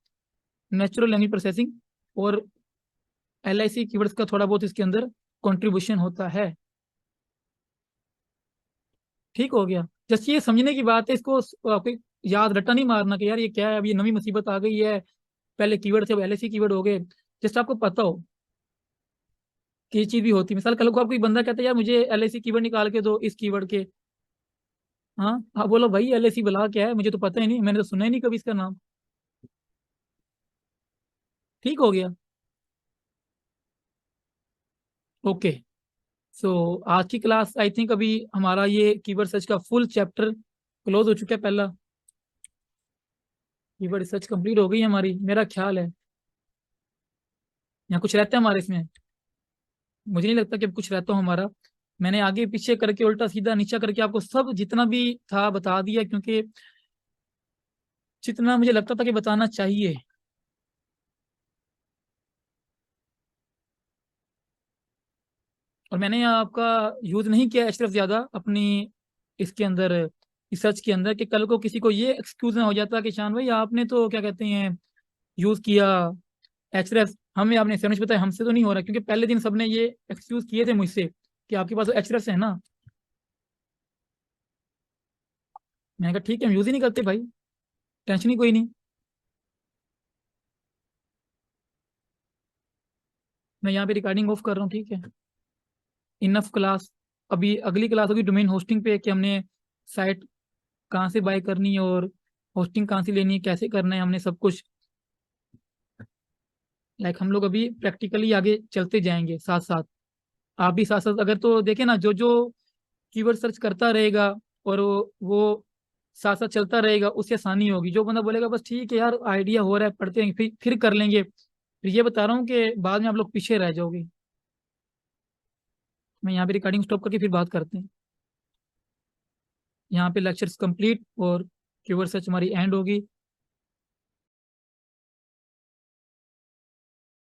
S1: नेचुरल लैंग्वेज प्रोसेसिंग। और LIC कीवर्ड्स का थोड़ा बहुत इसके अंदर कंट्रीब्यूशन होता है। ठीक हो गया। जस्ट ये समझने की बात है, इसको आपको याद रट्टा नहीं मारना कि यार ये क्या है, अब ये नई मुसीबत आ गई है, पहले कीवर्ड थे अब LIC कीवर्ड हो गए। जस्ट आपको पता हो कि ये चीज भी होती है। मिसाल कल को आपको कोई बंदा कहता है यार मुझे LIC कीवर्ड निकाल के दो इस कीवर्ड के। हाँ, आप बोलो भाई LIC भला क्या है, मुझे तो पता ही नहीं, मैंने तो सुना ही नहीं कभी इसका नाम। ठीक हो गया। ओके। सो आज की क्लास आई थिंक अभी हमारा ये कीवर्ड सर्च का फुल चैप्टर क्लोज हो चुका है। पहला कीवर्ड सर्च कंप्लीट हो गई है हमारी, मेरा ख्याल है। यहाँ कुछ रहता है हमारे इसमें? मुझे नहीं लगता कि अब कुछ रहता हो हमारा। मैंने आगे पीछे करके, उल्टा सीधा नीचा करके आपको सब जितना भी था बता दिया, क्योंकि जितना मुझे लगता था कि बताना चाहिए। और मैंने आपका यूज नहीं किया एचरेफ ज्यादा अपनी इसके अंदर, रिसर्च के अंदर, कि कल को किसी को ये एक्सक्यूज ना हो जाता कि शान भाई आपने तो क्या कहते हैं यूज किया एचरेफ, हमें आपने समझ बताया, हमसे तो नहीं हो रहा। क्योंकि पहले दिन सबने ये एक्सक्यूज किए थे मुझसे कि आपके पास एचरेफ है ना। मैंने कहा ठीक है, हम यूज ही नहीं करते भाई, टेंशन ही कोई नहीं। मैं यहाँ पे रिकॉर्डिंग ऑफ कर रहा हूँ, ठीक है। Enough class. अभी अगली क्लास होगी डोमेन होस्टिंग पे, कि हमने साइट कहाँ से बाय करनी है और होस्टिंग कहाँ से लेनी है, कैसे करना है, हमने सब कुछ लाइक हम लोग अभी प्रैक्टिकली आगे चलते जाएंगे साथ साथ। आप भी साथ साथ अगर तो देखे ना, जो जो कीवर्ड सर्च करता रहेगा और वो साथ साथ चलता रहेगा, उससे आसानी होगी। जो बंदा बोलेगा बस ठीक है यार आइडिया हो रहा है, पढ़ते हैं फिर कर लेंगे, फिर ये बता रहा हूँ कि बाद में आप लोग पीछे रह जाओगे। मैं यहाँ पे रिकॉर्डिंग स्टॉप करके फिर बात करते हैं। यहाँ पे लेक्चर्स कंप्लीट और कीवर्ड सर्च हमारी एंड होगी।